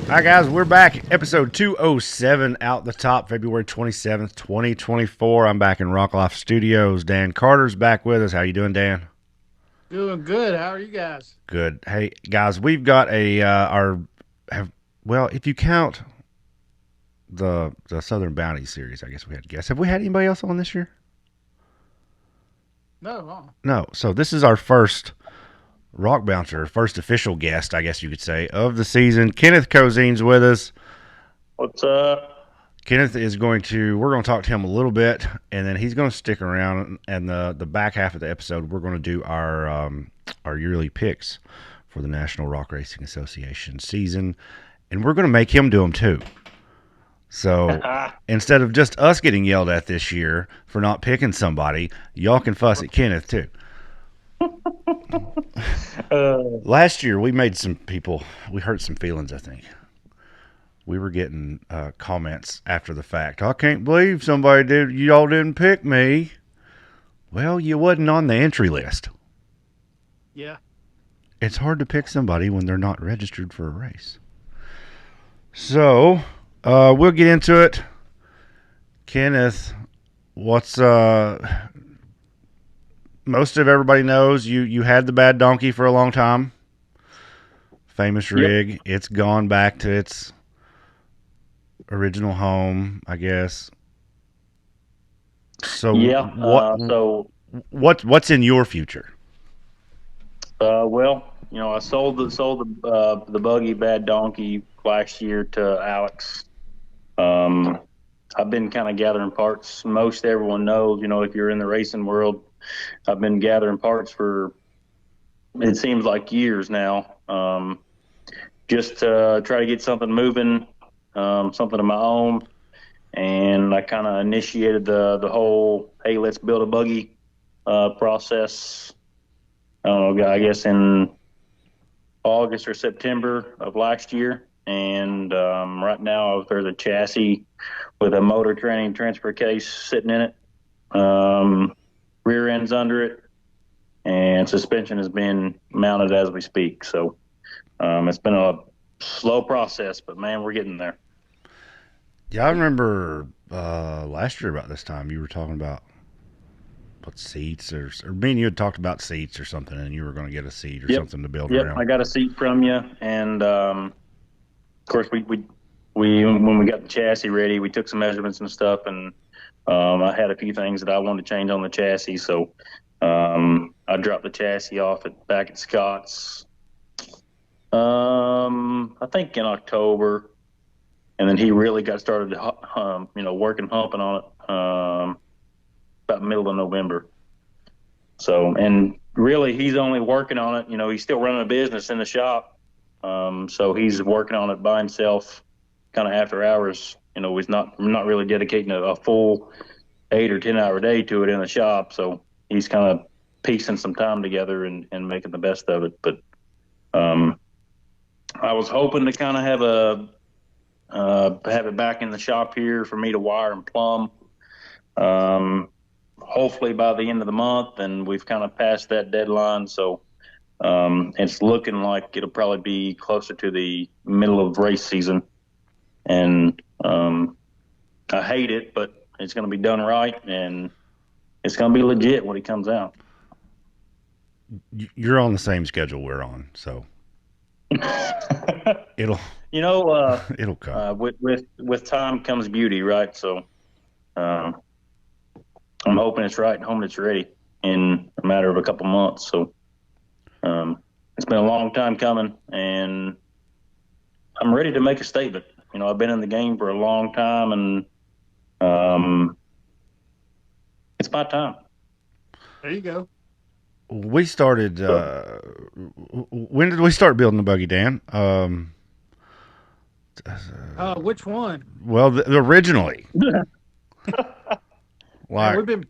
Hi, guys. We're back. Episode 207 out the top, February 27th, 2024. I'm back in Rock Life Studios. Dan Carter's back with us. How you doing, Dan? Doing good. How are you guys? Good. Hey, guys, we've got well, if you count the Southern Bounty series, I guess we had to guess. Have we had anybody else on this year? No, No. So this is our first Rock Bouncer, first official guest, I guess you could say, of the season. Kenneth Cozine's with us. What's up? Kenneth is we're going to talk to him a little bit, and then he's going to stick around. And the back half of the episode, we're going to do our yearly picks for the National Rock Racing Association season, and we're going to make him do them too. So instead of just us getting yelled at this year for not picking somebody, y'all can fuss at Kenneth too. Last year, we hurt some feelings, I think. We were getting comments after the fact. I can't believe y'all didn't pick me. Well, you wasn't on the entry list. yeah. It's hard to pick somebody when they're not registered for a race. So, we'll get into it. Kenneth, most of everybody knows you had the bad donkey for a long time. Famous rig. Yep. It's gone back to its original home, I guess. So Yeah. what's in your future? Well, I sold the buggy bad donkey last year to Alex. I've been kind of gathering parts. Most everyone knows, if you're in the racing world, I've been gathering parts for it seems like years now. Just to try to get something moving, something of my own. And I kind of initiated the whole, hey, let's build a buggy process. I don't know, I guess in August or September of last year. And right now there's a chassis with a motor training transfer case sitting in it. Rear end's under it, and suspension has been mounted as we speak. So it's been a slow process, but man, we're getting there. Yeah, I remember last year about this time you were talking about what seats or me and you had talked about seats or something, and you were going to get a seat or Yep. something to build Yep. around. I got a seat from you, and of course we when we got the chassis ready, we took some measurements and stuff, and I had a few things that I wanted to change on the chassis, so I dropped the chassis off back at Scott's. I think in October, and then he really got started, working humping on it about middle of November. So, and really, he's only working on it. He's still running a business in the shop, so he's working on it by himself, kind of after hours. He's not really dedicating a full 8 or 10 hour day to it in the shop. So he's kind of piecing some time together and making the best of it. But I was hoping to kind of have it back in the shop here for me to wire and plumb. Hopefully by the end of the month, and we've kind of passed that deadline. So it's looking like it'll probably be closer to the middle of race season. And I hate it, but it's going to be done right, and it's going to be legit when it comes out. You're on the same schedule we're on, so it'll it'll come. With time comes beauty, right? So I'm hoping it's right and hoping it's ready in a matter of a couple months. So it's been a long time coming, and I'm ready to make a statement. I've been in the game for a long time, and it's my time. There you go. We started. When did we start building the buggy, Dan? Which one? Well, originally, Man, like, we've been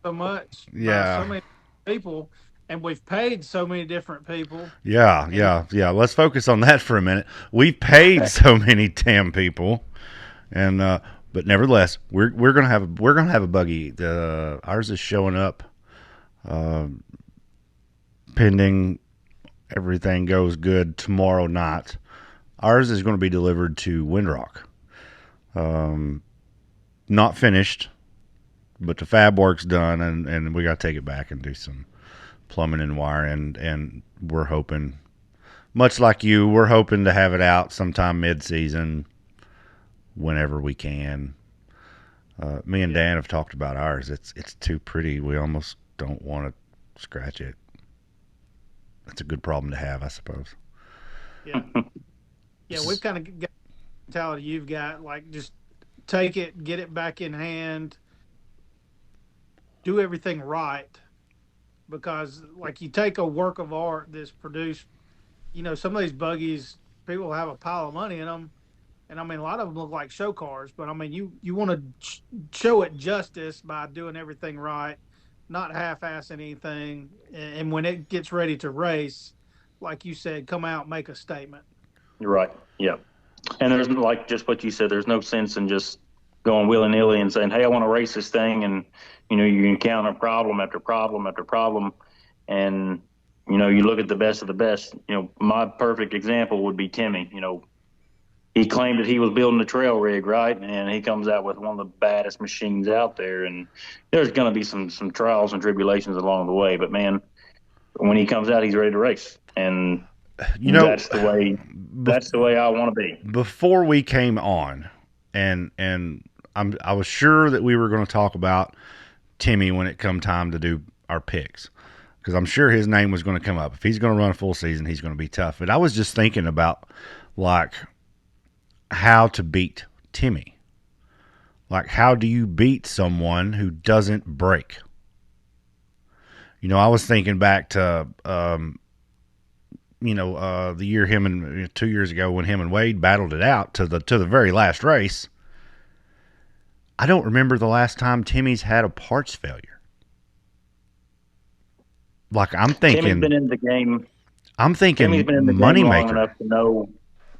so much by yeah, so many people, and we've paid so many different people. yeah. Let's focus on that for a minute. We paid so many damn people, and but nevertheless, we're gonna have a buggy. Ours is showing up. Pending everything goes good tomorrow night. Ours is going to be delivered to Windrock. Not finished, but the fab work's done, and we got to take it back and do some plumbing and wiring. And we're hoping, much like you, we're hoping to have it out sometime mid-season, whenever we can. Me and Dan have talked about ours. It's too pretty. We almost don't want to scratch it. That's a good problem to have, I suppose. Yeah. Yeah, we've kind of got the mentality you've got, like just take it, get it back in hand, do everything right. Because like you take a work of art that's produced, some of these buggies, people have a pile of money in them, and I mean a lot of them look like show cars. But I mean you want to show it justice by doing everything right, not half-ass anything, and when it gets ready to race, like you said, come out, make a statement. You're right. Yeah. And there's like just what you said, there's no sense in just going willy nilly and saying, hey, I want to race this thing. And, you encounter problem after problem after problem. And, you look at the best of the best. My perfect example would be Timmy. He claimed that he was building a trail rig, right? And he comes out with one of the baddest machines out there. And there's going to be some trials and tribulations along the way. But, man, when he comes out, he's ready to race. And that's the way I want to be. Before we came on, and I was sure that we were going to talk about Timmy when it come time to do our picks, because I'm sure his name was going to come up. If he's going to run a full season, he's going to be tough. But I was just thinking about like how to beat Timmy. Like, how do you beat someone who doesn't break? I was thinking back to the year 2 years ago when him and Wade battled it out to the very last race. I don't remember the last time Timmy's had a parts failure. Like, I'm thinking Timmy's been in the game. I'm thinking Timmy's been in the game long moneymaker. enough to know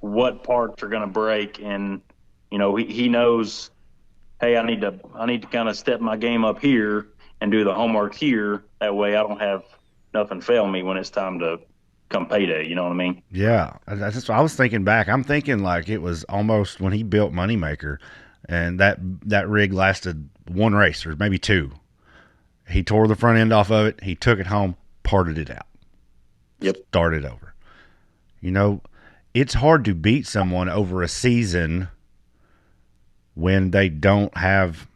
what parts are going to break, and he knows. Hey, I need to kind of step my game up here and do the homework here. That way, I don't have nothing fail me when it's time to come payday. You know what I mean? Yeah, I was thinking back. I'm thinking like it was almost when he built Moneymaker, and that rig lasted one race or maybe two. He tore the front end off of it. He took it home, parted it out. Yep. Started over. It's hard to beat someone over a season when they don't have.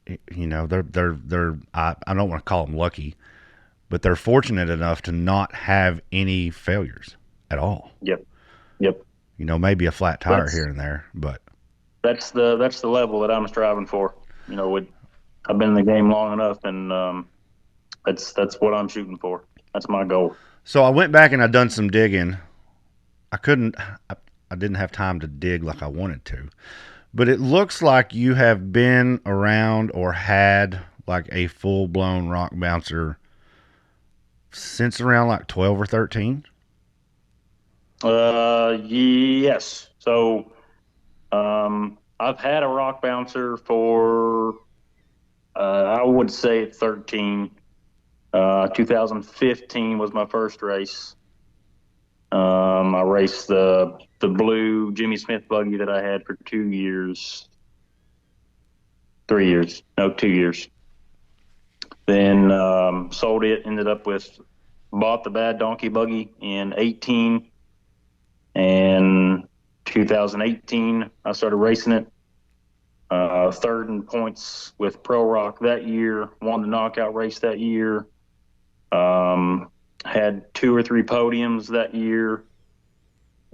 They're I don't want to call them lucky, but they're fortunate enough to not have any failures at all. Yep. Maybe a flat tire here and there, but that's the level that I'm striving for. I've been in the game long enough, and that's what I'm shooting for. That's my goal. So I went back and I done some digging. I didn't have time to dig like I wanted to, but it looks like you have been around or had like a full blown rock bouncer since around like 12 or 13. Yes. So, I've had a rock bouncer for, I would say 13. 2015 was my first race. I raced the blue Jimmy Smith buggy that I had for 2 years. 3 years. No, 2 years. Then, sold it, bought the bad donkey buggy in 18. And 2018, I started racing it. Third in points with Pro Rock that year, won the knockout race that year. Had 2 or 3 podiums that year.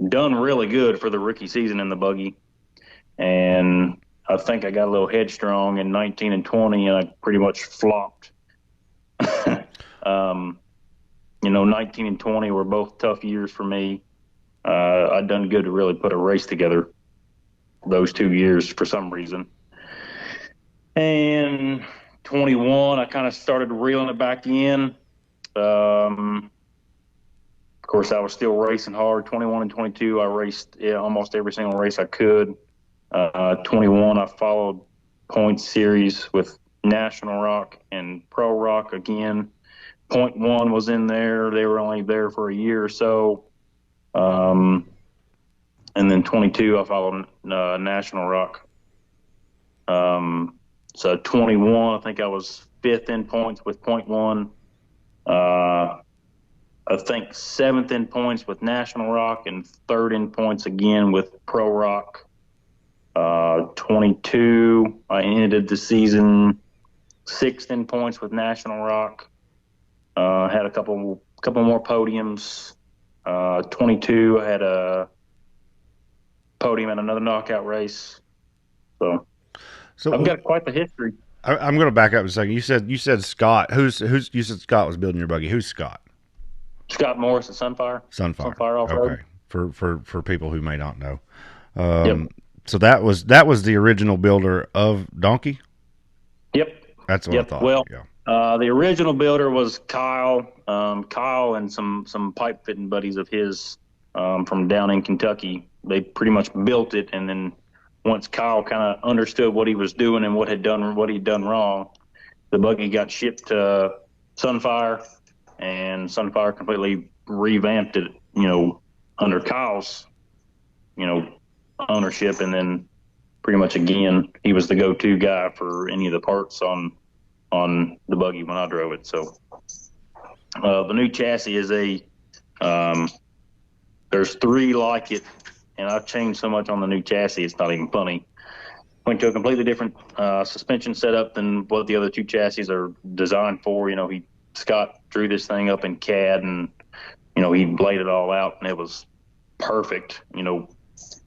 Done really good for the rookie season in the buggy. And I think I got a little headstrong in 19 and 20, and I pretty much flopped. 19 and 20 were both tough years for me. I'd done good to really put a race together those 2 years for some reason. And 21, I kind of started reeling it back in. Of course, I was still racing hard. 21 and 22, I raced almost every single race I could. 21, I followed points series with National Rock and Pro Rock again. .1 was in there. They were only there for a year or so. and then 22 I followed National Rock. So 21, I think I was fifth in points with point one. I think seventh in points with National Rock and third in points again with Pro Rock. 22, I ended the season sixth in points with National Rock. Had a couple more podiums. 22, I had a podium in another knockout race. So I've got quite the history. I'm going to back up a second. You said Scott. Who's you said Scott was building your buggy? Who's Scott? Scott Morris at Sunfire. Sunfire Offroad. Okay. For people who may not know. Yep. So that was the original builder of Donkey. Yep. That's what I thought. Well, yeah. The original builder was Kyle. Kyle and some pipe fitting buddies of his from down in Kentucky. They pretty much built it, and then once Kyle kind of understood what he was doing and what he'd done wrong, the buggy got shipped to Sunfire, and Sunfire completely revamped it, under Kyle's, ownership, and then pretty much again he was the go-to guy for any of the parts on the buggy when I drove it. So the new chassis is there's three like it, and I've changed so much on the new chassis it's not even funny. Went to a completely different suspension setup than what the other two chassis are designed for. Scott drew this thing up in CAD, and he laid it all out, and it was perfect.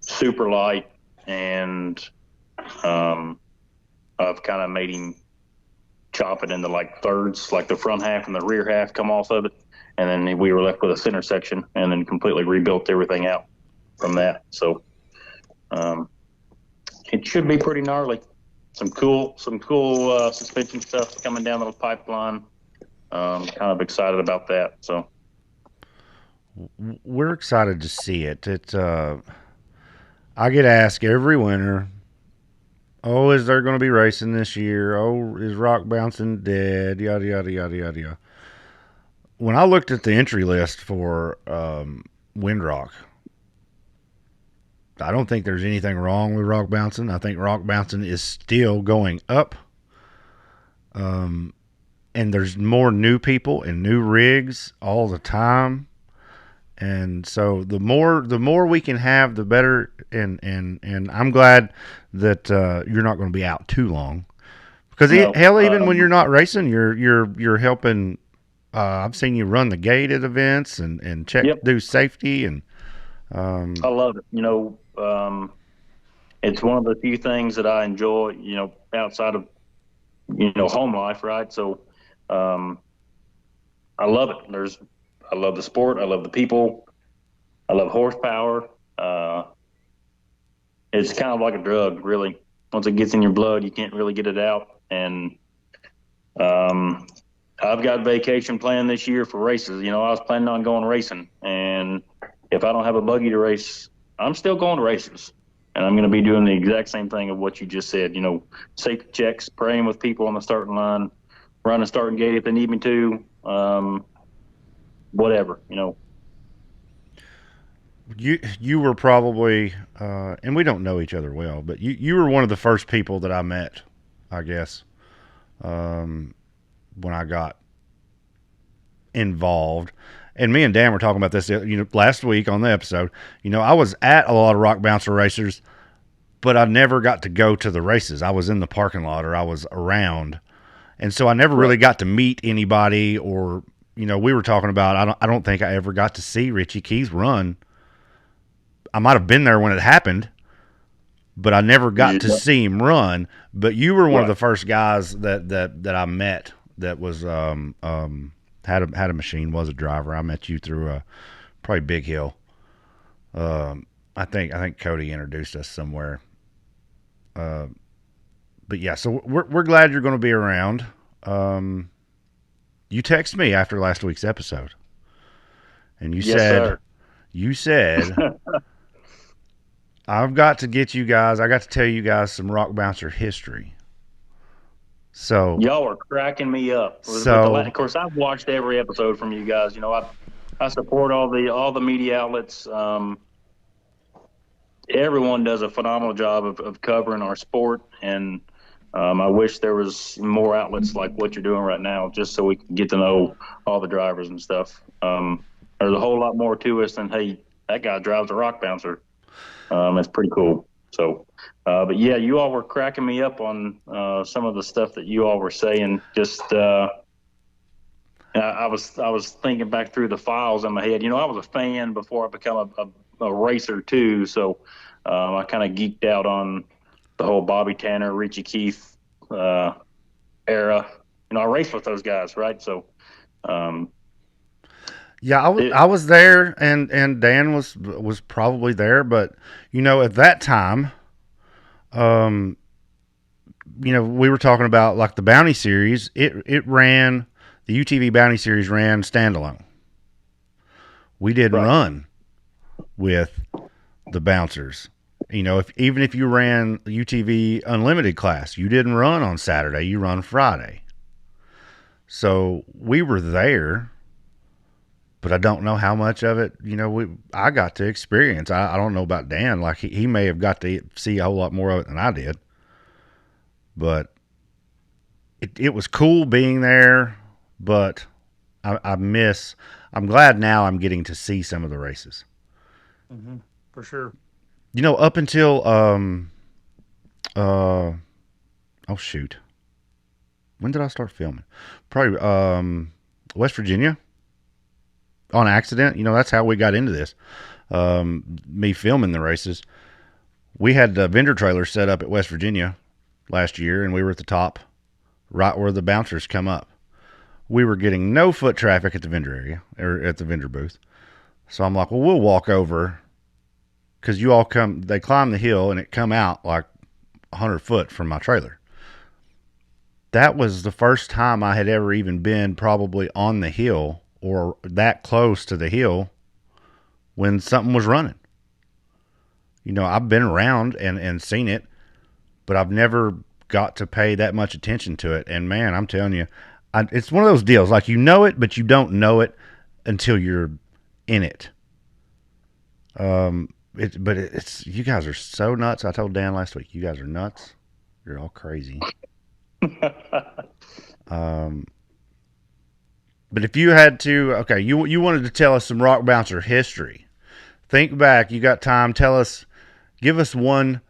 Super light, and I've kind of made him chop it into like thirds, like the front half and the rear half come off of it, and then we were left with a center section, and then completely rebuilt everything out from that. So it should be pretty gnarly. Some cool suspension stuff coming down the pipeline. Kind of excited about that. So we're excited to see it. I get asked every winter, oh, is there going to be racing this year? Oh, is rock bouncing dead? Yada, yada, yada, yada, yada. When I looked at the entry list for Windrock, I don't think there's anything wrong with rock bouncing. I think rock bouncing is still going up. And there's more new people and new rigs all the time. And so the more we can have, the better. And I'm glad that you're not going to be out too long, because even when you're not racing, you're helping. I've seen you run the gate at events and check, do safety, and I love it. It's one of the few things that I enjoy. Outside of home life, right? So I love it. I love the sport. I love the people. I love horsepower. It's kind of like a drug, really. Once it gets in your blood, you can't really get it out. And I've got vacation planned this year for races. I was planning on going racing. And if I don't have a buggy to race, I'm still going to races. And I'm going to be doing the exact same thing of what you just said. Safety checks, praying with people on the starting line, run a starting gate if they need me to. Whatever. You were probably, and we don't know each other well, but you were one of the first people that I met, I guess, when I got involved. And me and Dan were talking about this, last week on the episode. I was at a lot of rock bouncer racers, but I never got to go to the races. I was in the parking lot or I was around, and so I never really got to meet anybody. Or we were talking about, I don't think I ever got to see Richie Keys run. I might have been there when it happened, but I never got to see him run. But you were one of the first guys that I met that was had a machine, was a driver. I met you through probably Big Hill. I think Cody introduced us somewhere. But yeah, so we're glad you're going to be around. You texted me after last week's episode, and you said I've got to get you guys. I got to tell you guys some rock bouncer history. So y'all are cracking me up. Of course, I've watched every episode from you guys. I support all the media outlets. everyone does a phenomenal job of covering our sport, and I wish there was more outlets like what you're doing right now, just so we can get to know all the drivers and stuff. There's a whole lot more to us than, hey, that guy drives a rock bouncer. It's pretty cool. So, but yeah, you all were cracking me up on some of the stuff that you all were saying. Just I was thinking back through the files in my head. I was a fan before I became a racer too. So I kind of geeked out on the whole Bobby Tanner, Richie Keith era. I raced with those guys, right? So Yeah, it, I was there, and Dan was probably there, but at that time, um, we were talking about like the Bounty series. It ran the UTV Bounty series ran standalone. We didn't right. run with the bouncers. Even if you ran UTV Unlimited class, you didn't run on Saturday. You run Friday. So we were there, but I don't know how much of it, I got to experience. I don't know about Dan. Like he may have got to see a whole lot more of it than I did. But it was cool being there, but I'm glad now I'm getting to see some of the races. Mm-hmm. For sure. Up until, oh shoot. When did I start filming? Probably, West Virginia. On accident. That's how we got into this. Me filming the races. We had the vendor trailer set up at West Virginia last year, and we were at the top, right where the bouncers come up. We were getting no foot traffic at the vendor area, or at the vendor booth. So I'm like, well, we'll walk over, because they climb the hill, and it come out like 100 foot from my trailer. That was the first time I had ever even been probably on the hill or that close to the hill when something was running. I've been around and seen it, but I've never got to pay that much attention to it. And man, I'm telling you, it's one of those deals. Like it, but you don't know it until you're in it. It's you guys are so nuts. I told Dan last week, you guys are nuts. You're all crazy. But if you had to, okay, you wanted to tell us some rock bouncer history. Think back. You got time. Give us one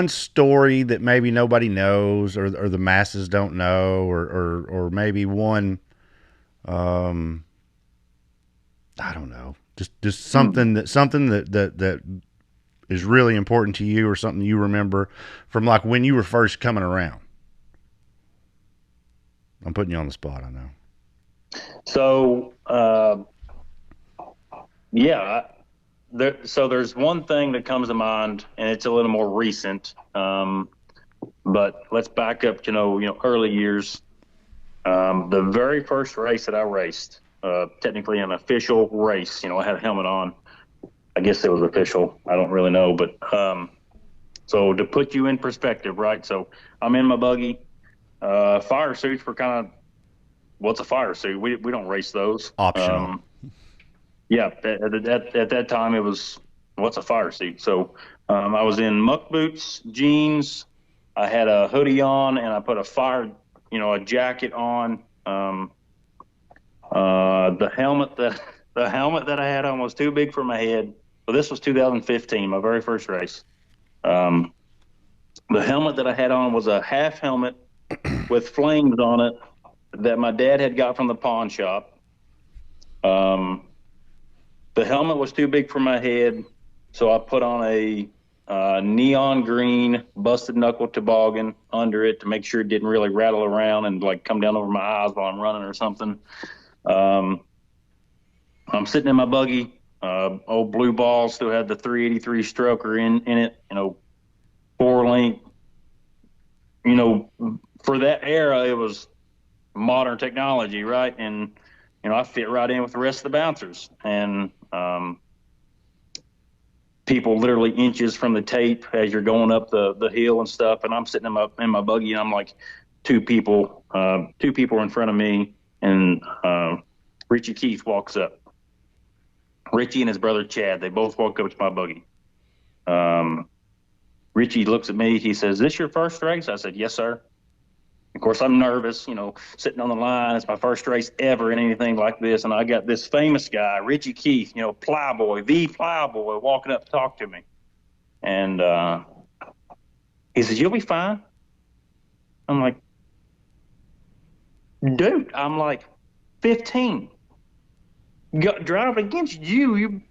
story that maybe nobody knows, or the masses don't know, or maybe one, I don't know, just something that is really important to you, or something you remember from like when you were first coming around. I'm putting you on the spot, I know. So yeah, so there's one thing that comes to mind, and it's a little more recent. But let's back up, early years. The very first race that I raced, technically an official race, I had a helmet on. I guess it was official. I don't really know, but so to put you in perspective, right? So I'm in my buggy. Fire suits were kind of, what's a fire suit? We don't race those. Optional. Yeah, at that time it was, what's a fire suit? So I was in muck boots, jeans. I had a hoodie on, and I put a jacket on. The helmet that I had on was too big for my head. So this was 2015, my very first race. The helmet that I had on was a half helmet with flames on it that my dad had got from the pawn shop. The helmet was too big for my head, so I put on a neon green busted knuckle toboggan under it to make sure it didn't really rattle around and like come down over my eyes while I'm running or something. I'm sitting in my buggy. Old Blue Ball still had the 383 stroker in it, 4-link. For that era, it was modern technology, right? And I fit right in with the rest of the bouncers, and people literally inches from the tape as you're going up the hill and stuff. And I'm sitting in my buggy, and I'm like two people in front of me, and Richie Keith walks up. Richie and his brother Chad, they both walk up to my buggy. Um, Richie looks at me. He says, "This your first race?" I said, "Yes, sir." Of course, I'm nervous, sitting on the line. It's my first race ever in anything like this. And I got this famous guy, Richie Keith, Plowboy, the Plowboy, walking up to talk to me. And he says, "You'll be fine." I'm like, "Dude, I'm like 15. Driving against you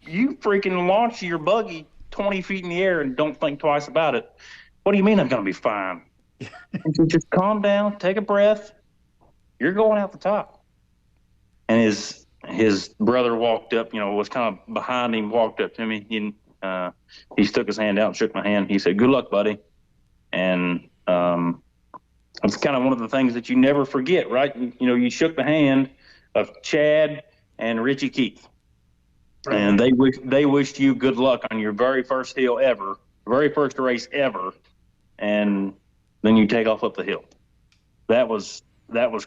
freaking launch your buggy 20 feet in the air and don't think twice about it. What do you mean I'm going to be fine?" And so just calm down, take a breath. You're going out the top. And his brother walked up, was kind of behind him, walked up to me. He stuck his hand out and shook my hand. He said, "Good luck, buddy." And it's kind of one of the things that you never forget, right? You shook the hand of Chad and Richie Keith. Right. And they wished you good luck on your very first hill ever, very first race ever, and then you take off up the hill. That was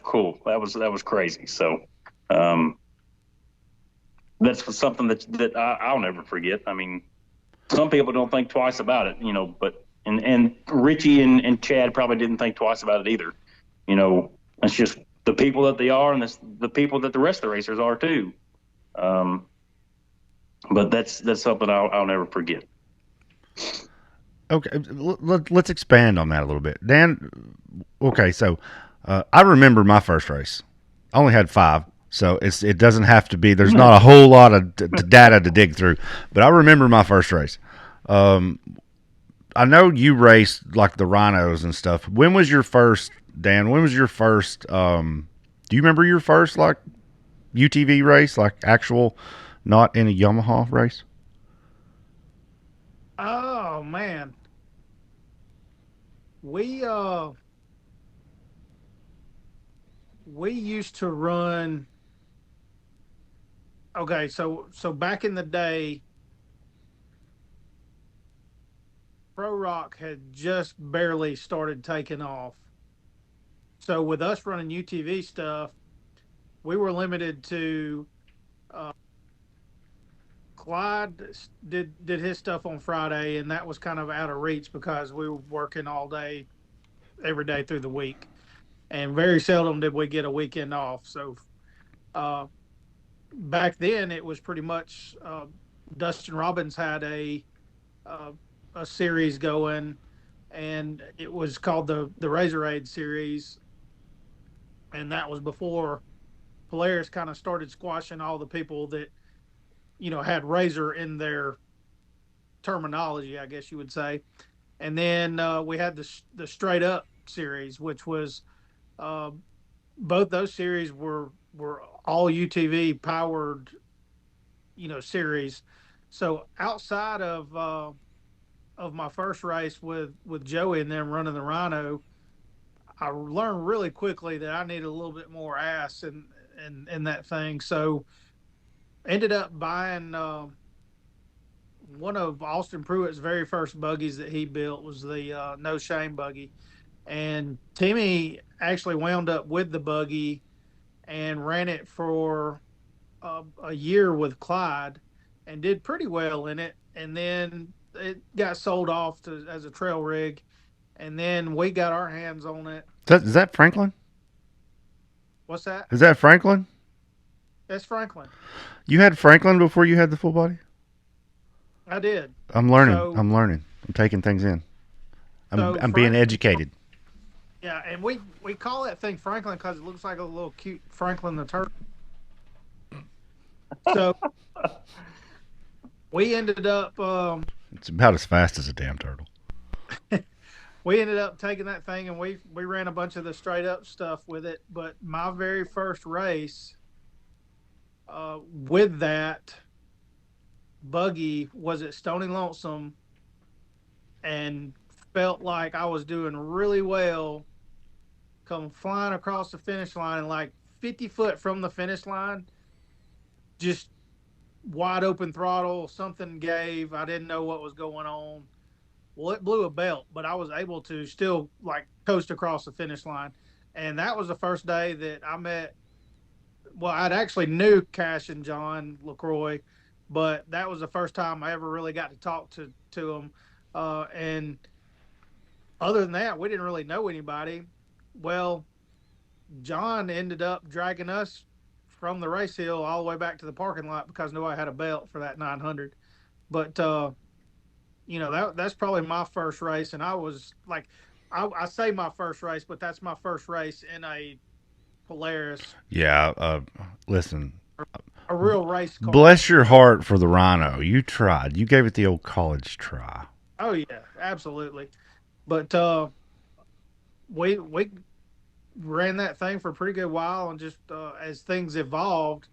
cool. That was crazy. So that's something that I'll never forget. I mean, some people don't think twice about it, but and Richie and Chad probably didn't think twice about it either. It's just the people that they are, and the people that the rest of the racers are too. But that's something I'll never forget. Okay, let's expand on that a little bit, Dan. Okay, so I remember my first race. I only had 5, so it doesn't have to be. There's not a whole lot of data to dig through, but I remember my first race. I know you raced like the rhinos and stuff. When was your first, Dan? When was your first? Do you remember your first like UTV race, like actual, not in a Yamaha race? Oh man, we used to run. Okay, so back in the day, Pro Rock had just barely started taking off. So with us running UTV stuff, we were limited to Clyde did his stuff on Friday, and that was kind of out of reach because we were working all day, every day through the week, and very seldom did we get a weekend off. So back then, it was pretty much Dustin Robbins had a series going, and it was called the Razorade series, and that was before Polaris kind of started squashing all the people that had Razor in their terminology, I guess you would say. And then we had the Straight Up series, which was both those series were all UTV powered, series. So outside of my first race with Joey and them running the Rhino, I learned really quickly that I needed a little bit more ass in that thing. So ended up buying one of Austin Pruitt's very first buggies that he built was the No Shame buggy, and Timmy actually wound up with the buggy and ran it for a year with Clyde and did pretty well in it, and then it got sold off as a trail rig, and then we got our hands on it. Is that Franklin? What's that? Is that Franklin? That's Franklin. You had Franklin before you had the full body? I did. I'm learning. I'm learning. I'm taking things in. I'm being educated. Yeah, and we call that thing Franklin because it looks like a little cute Franklin the turtle. So we ended up. It's about as fast as a damn turtle. We ended up taking that thing and we ran a bunch of the Straight Up stuff with it. But my very first race with that buggy was at Stony Lonesome, and felt like I was doing really well. Come flying across the finish line, and like 50 foot from the finish line, just wide open throttle, something gave. I didn't know what was going on. Well, it blew a belt, but I was able to still like coast across the finish line. And that was the first day that I met, well, I'd actually knew Cash and John LaCroix but that was the first time I ever really got to talk to him. And other than that, we didn't really know anybody. Well, John ended up dragging us from the race hill all the way back to the parking lot because nobody had a belt for that 900. But that's probably my first race, and I was like, I say my first race, but that's my first race in a Polaris, Yeah. Listen, a real race car. bless your heart for the Rhino. You tried. You gave it the old college try. Oh yeah, absolutely. But we ran that thing for a pretty good while, and just as things evolved,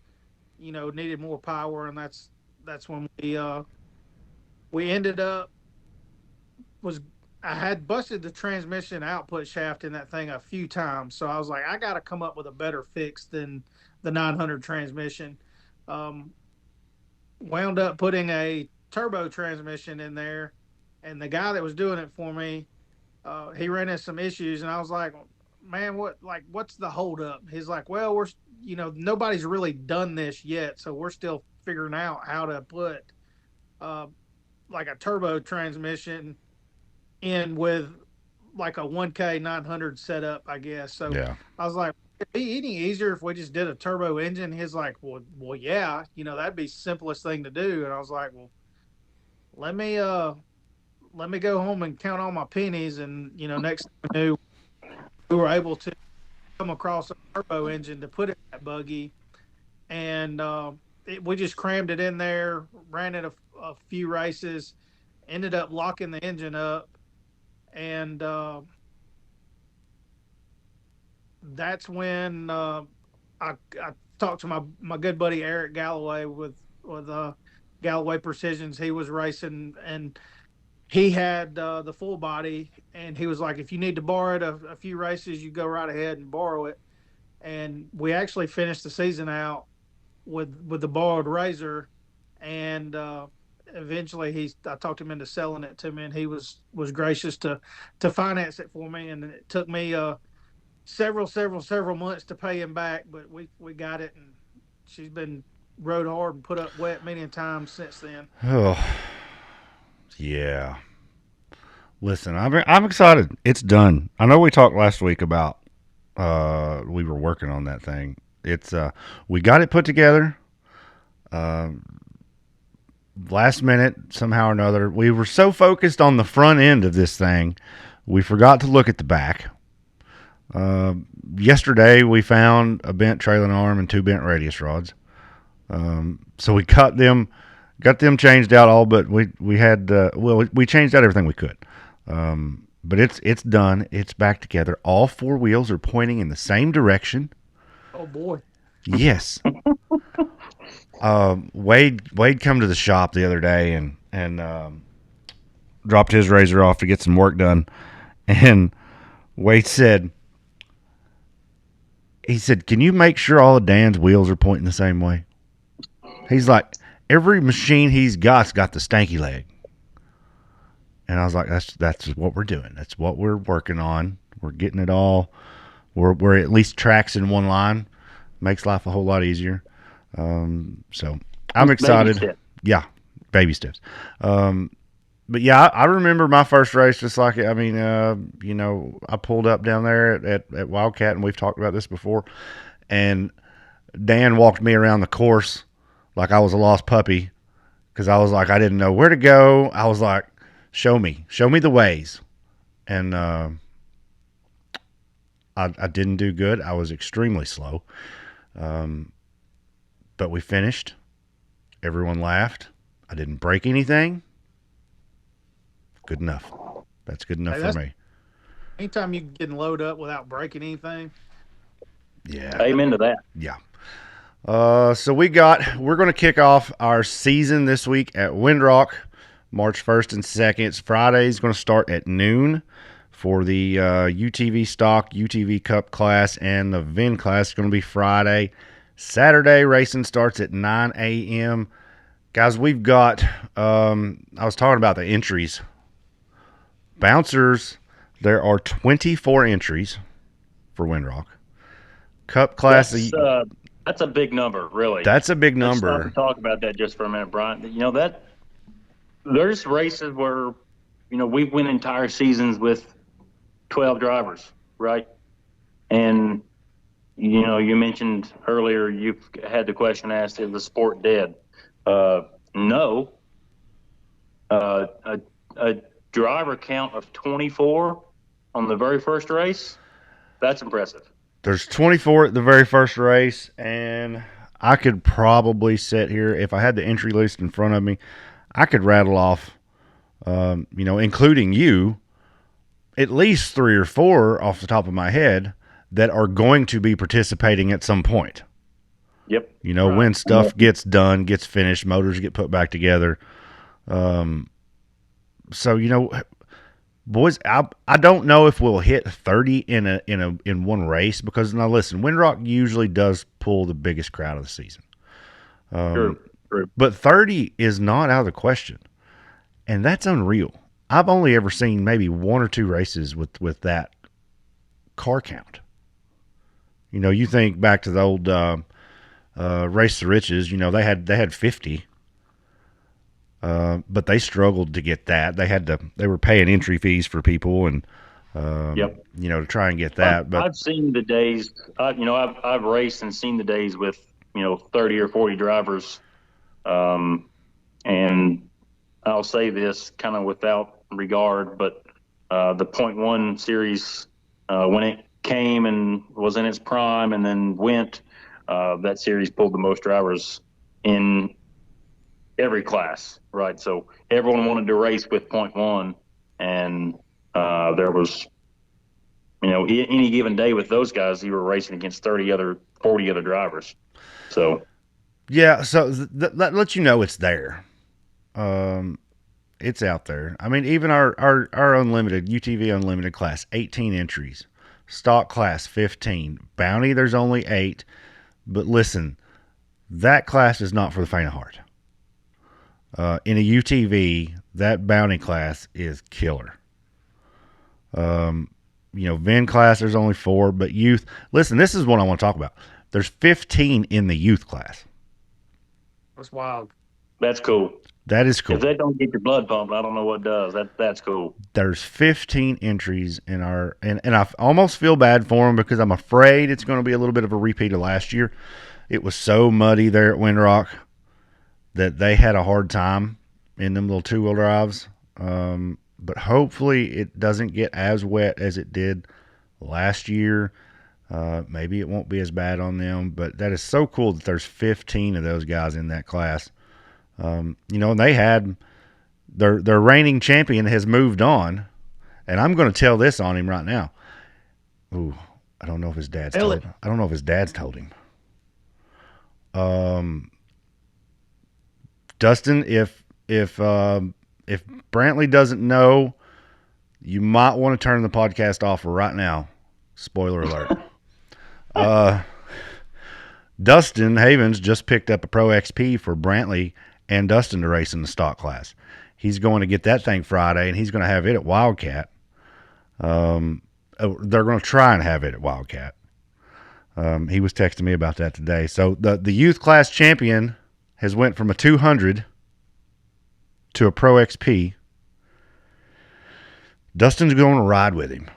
needed more power, and that's when we ended up was I had busted the transmission output shaft in that thing a few times, so I was like, I got to come up with a better fix than the 900 transmission. Um, Wound up putting a turbo transmission in there, and the guy that was doing it for me, he ran into some issues, and I was like, man, what's the holdup? He's like, well, nobody's really done this yet, so we're still figuring out how to put uh, like a turbo transmission in with like a 1K 900 setup, I guess. So Yeah. I was like, it'd be any easier if we just did a turbo engine. He's like, yeah, that'd be simplest thing to do. And I was like, well, let me let me go home and count all my pennies. And next thing we knew, we were able to come across a turbo engine to put in that buggy, and we just crammed it in there, ran it a few races, ended up locking the engine up, and that's when I talked to my good buddy Eric Galloway with Galloway Precisions. He was racing, and he had the full body, and he was like, if you need to borrow it a few races, you go right ahead and borrow it. And we actually finished the season out with the borrowed Razor, and eventually I talked him into selling it to me, and he was gracious to finance it for me, and it took me several months to pay him back, but we got it, and she's been rode hard and put up wet many times since then. Oh, yeah. Listen, I'm excited. It's done. I know we talked last week about we were working on that thing. It's we got it put together. Uh, Last minute, somehow or another, we were so focused on the front end of this thing, we forgot to look at the back. Uh, Yesterday, we found a bent trailing arm and two bent radius rods. So we got them changed out all, but we had we changed out everything we could. But it's done. It's back together. All four wheels are pointing in the same direction. Oh boy! Yes. Wade come to the shop the other day and dropped his Razor off to get some work done, and Wade said, "Can you make sure all of Dan's wheels are pointing the same way?" He's like, every machine he's got the stanky leg. And I was like, that's what we're doing. That's what we're working on. We're getting it all. We're at least tracks in one line. Makes life a whole lot easier. So I'm excited. Baby Yeah, baby steps. But yeah, I remember my first race just like it. I mean, I pulled up down there at Wildcat, and we've talked about this before. And Dan walked me around the course like I was a lost puppy because I was like, I didn't know where to go. I was like, show me the ways. And I didn't do good. I was extremely slow. But we finished. Everyone laughed. I didn't break anything. Good enough. That's good enough for me. Anytime you can load up without breaking anything. Yeah. Amen to that. Yeah. So we're going to kick off our season this week at Windrock, March 1st and 2nd. Friday is going to start at noon for the UTV stock, UTV Cup class, and the VIN class is going to be Friday. Saturday racing starts at 9 a.m. Guys, we've got, I was talking about the entries. Bouncers, there are 24 entries for Windrock. Cup class. That's a big number, really. That's a big Let's stop number. and talk about that just for a minute, Brian. That there's races where, we win entire seasons with 12 drivers, right? And, you mentioned earlier you've had the question asked, is the sport dead? No. A driver count of 24 on the very first race, that's impressive. There's 24 at the very first race, and I could probably sit here, if I had the entry list in front of me, I could rattle off, including you, at least 3 or 4 off the top of my head that are going to be participating at some point. Yep. Right. When stuff gets done, gets finished, motors get put back together. So, boys, I don't know if we'll hit 30 in one race, because now listen, Windrock usually does pull the biggest crowd of the season. True. But 30 is not out of the question, and that's unreal. I've only ever seen maybe 1 or 2 races with that car count. You think back to the old Race to Riches. They had 50. But they struggled to get that. They were paying entry fees for people, and to try and get that. But I've seen the days. I've raced and seen the days with 30 or 40 drivers, and I'll say this kind of without regard, but the .1 series, when it came and was in its prime, and then went, that series pulled the most drivers in every class, right? So everyone wanted to race with .1, and there was, any given day with those guys, you were racing against 40 other drivers. So yeah, so that lets you know it's there. It's out there. I mean, even our unlimited UTV unlimited class, 18 entries, stock class 15, bounty there's only 8. But listen, that class is not for the faint of heart. In a UTV, that bounty class is killer. VIN class, there's only 4, but youth. Listen, this is what I want to talk about. There's 15 in the youth class. That's wild. That's cool. That is cool. If that don't get your blood pumping, I don't know what does. That's cool. There's 15 entries in our, and I almost feel bad for them, because I'm afraid it's going to be a little bit of a repeat of last year. It was so muddy there at Windrock that they had a hard time in them little 2-wheel drives. But hopefully it doesn't get as wet as it did last year. Maybe it won't be as bad on them, but that is so cool that there's 15 of those guys in that class. And they had their reigning champion has moved on, and I'm going to tell this on him right now. Ooh, I don't know if his dad's told him. I don't know if his dad's told him. Dustin, if Brantley doesn't know, you might want to turn the podcast off right now. Spoiler alert. Dustin Havens just picked up a Pro XP for Brantley and Dustin to race in the stock class. He's going to get that thing Friday, and he's going to have it at Wildcat. They're going to try and have it at Wildcat. He was texting me about that today. So the youth class champion has went from a 200 to a Pro XP. Dustin's going to ride with him.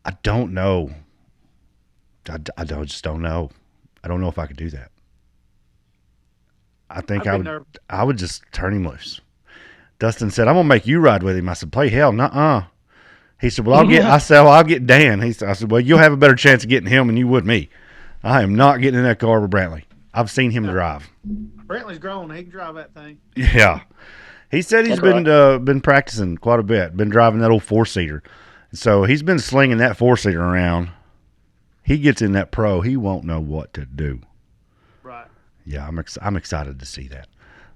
I don't know. I just don't know. I don't know if I could do that. I think I would just turn him loose. Dustin said, "I'm gonna make you ride with him." I said, "Play hell, nuh-uh." He said, "Well, I'll get Dan." I said, "Well, you'll have a better chance of getting him than you would me. I am not getting in that car with Brantley. I've seen him drive." Brantley's grown. He can drive that thing. Yeah. He said he's been practicing quite a bit, been driving that old 4-seater. So he's been slinging that 4-seater around. He gets in that Pro, he won't know what to do. Right. Yeah, I'm excited to see that.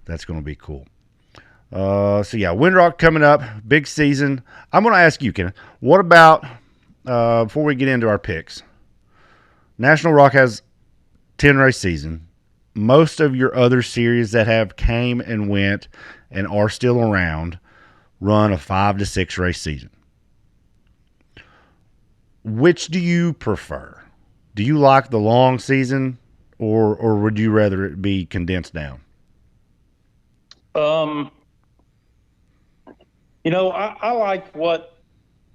That's going to be cool. Windrock coming up, big season. I'm going to ask you, Kenneth, what about, before we get into our picks, National Rock has 10-race season. Most of your other series that have came and went and are still around run a 5 to 6 race season. Which do you prefer? Do you like the long season, or would you rather it be condensed down? Um, I like what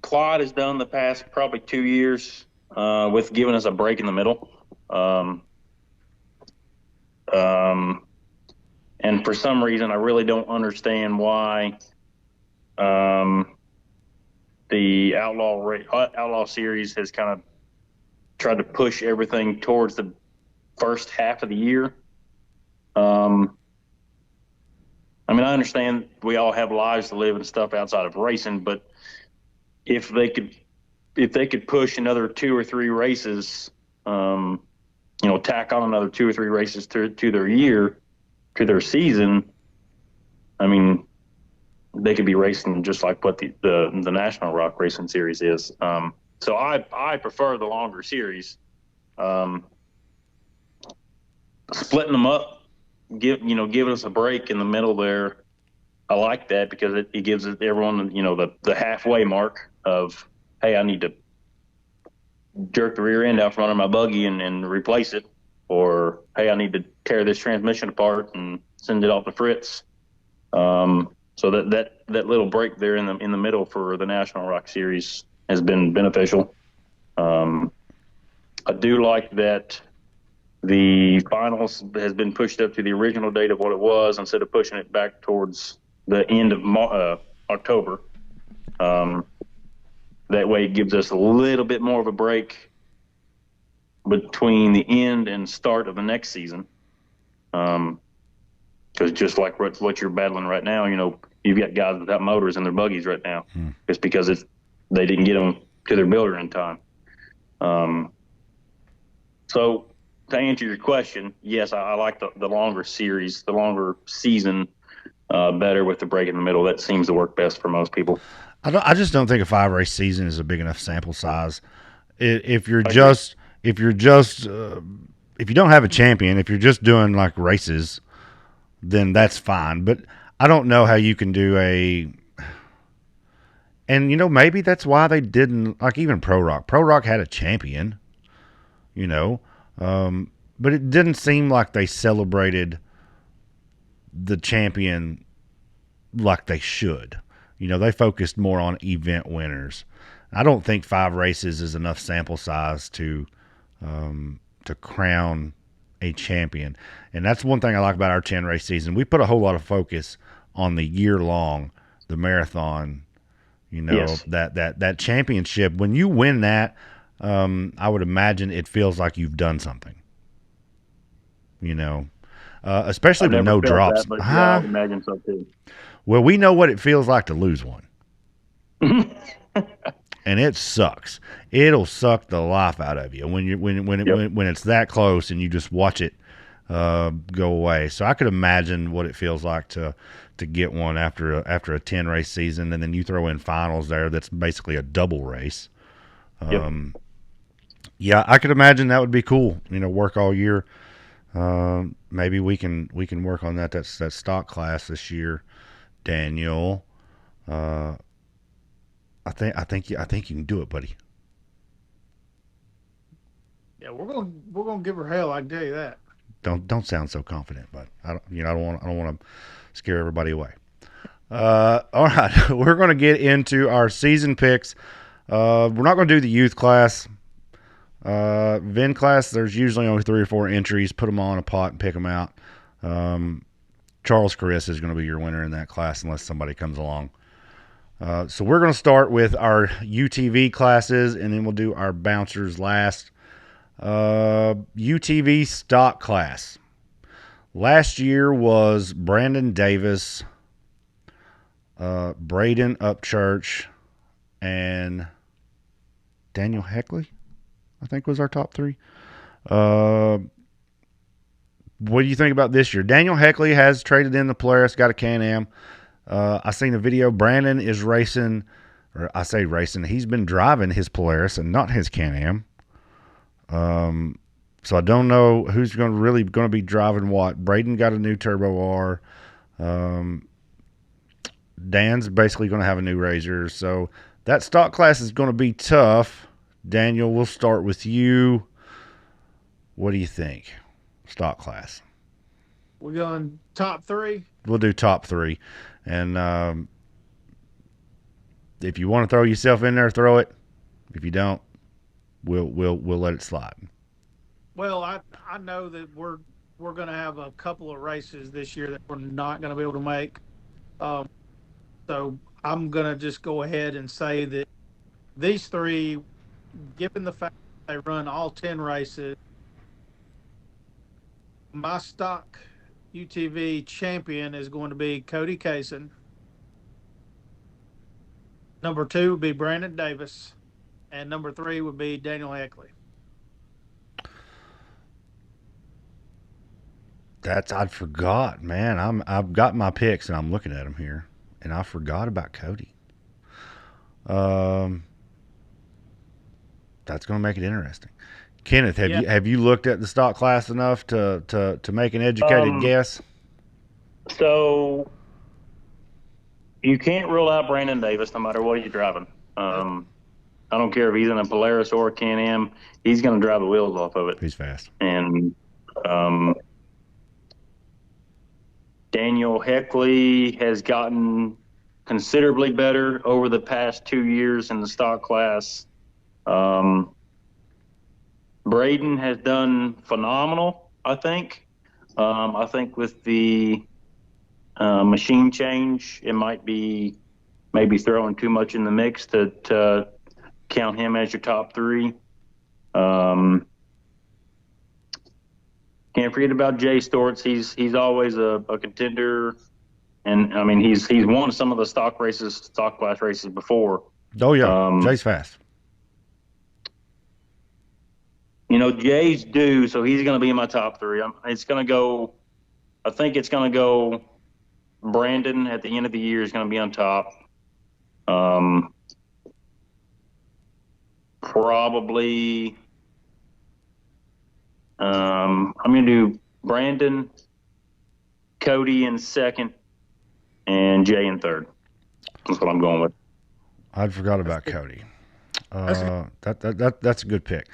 Clyde has done the past probably 2 years with giving us a break in the middle. Um, um, and for some reason, I really don't understand why um, the Outlaw series has kind of tried to push everything towards the first half of the year. I mean, I understand we all have lives to live and stuff outside of racing, but if they could if they could push another 2 or 3 races, tack on another 2 or 3 races to their year, to their season, I mean, they could be racing just like what the National Rock Racing Series is. So I prefer the longer series. Um, Splitting them up, giving us a break in the middle there. I like that because it gives everyone the halfway mark of, hey, I need to jerk the rear end out from under my buggy and replace it, or hey, I need to tear this transmission apart and send it off the fritz. So that little break there in the middle for the National Rock Series has been beneficial. I do like that the finals has been pushed up to the original date of what it was instead of pushing it back towards the end of October. That way it gives us a little bit more of a break between the end and start of the next season. Because just like what you're battling right now, you've got guys without motors in their buggies right now. It's because they didn't get them to their builder in time. So to answer your question, yes, I like the longer series, the longer season better with the break in the middle. That seems to work best for most people. I just don't think a 5 race season is a big enough sample size. If you're just if you don't have a champion, if you're just doing like races, then that's fine. But I don't know how you can do and maybe that's why they didn't, like, even Pro Rock. Pro Rock had a champion, but it didn't seem like they celebrated the champion like they should. They focused more on event winners. I don't think 5 races is enough sample size to crown a champion. And that's one thing I like about our 10-race season. We put a whole lot of focus on the year long, the marathon, Yes. that championship. When you win that, I would imagine it feels like you've done something, especially I've with never no felt drops. that, but yeah, I would imagine so too. Well, we know what it feels like to lose one. And it sucks. It'll suck the life out of you when it's that close and you just watch it go away. So I could imagine what it feels like to get one after a 10-race season, and then you throw in finals there. That's basically a double race. Yeah, I could imagine that would be cool. Work all year. Maybe we can work on that. That's that stock class this year, Daniel. I think you can do it, buddy. Yeah, we're gonna give her hell. I can tell you that. Don't sound so confident, but I don't want to scare everybody away. All right, we're going to get into our season picks. We're not going to do the youth class. Vin class, there's usually only 3 or 4 entries. Put them all in a pot and pick them out. Charles Chris is going to be your winner in that class unless somebody comes along. So we're going to start with our UTV classes, and then we'll do our bouncers last. UTV stock class. Last year was Brandon Davis, Braden Upchurch, and Daniel Heckley, I think, was our top 3. What do you think about this year? Daniel Heckley has traded in the Polaris, got a Can-Am. I seen a video. Brandon is racing, or I say racing, he's been driving his Polaris and not his Can-Am. So I don't know who's going to be driving what. Braden got a new Turbo R. Dan's basically going to have a new Razor. So that stock class is going to be tough. Daniel, we'll start with you. What do you think? Stock class. We're going top three. We'll do top three, and if you want to throw yourself in there, throw it. If you don't, we'll let it slide. Well, I know that we're going to have a couple of races this year that we're not going to be able to make. Um, so I'm going to just go ahead and say that these three, given the fact that they run all 10 races, my stock UTV champion is going to be Cody Kaysen. Number two would be Brandon Davis. And number three would be Daniel Heckley. I forgot, man. I've got my picks and I'm looking at them here, and I forgot about Cody. Um, that's going to make it interesting. Kenneth, have you looked at the stock class enough to make an educated guess? So you can't rule out Brandon Davis no matter what he's driving. I don't care if he's in a Polaris or a Can-Am, he's going to drive the wheels off of it. He's fast. And Daniel Heckley has gotten considerably better over the past 2 years in the stock class. Braden has done phenomenal, I think. I think with the machine change, it might be maybe throwing too much in the mix to count him as your top three. Can't forget about Jay Storts. He's always a contender, and I mean he's won some of the stock class races before. Oh yeah, Jay's fast. You know, Jay's due, so he's going to be in my top three. It's going to go. I think it's going to go. Brandon at the end of the year is going to be on top. Probably. I'm going to do Brandon, Cody in second, and Jay in third. That's what I'm going with. I'd forgot about Cody. That's a good pick.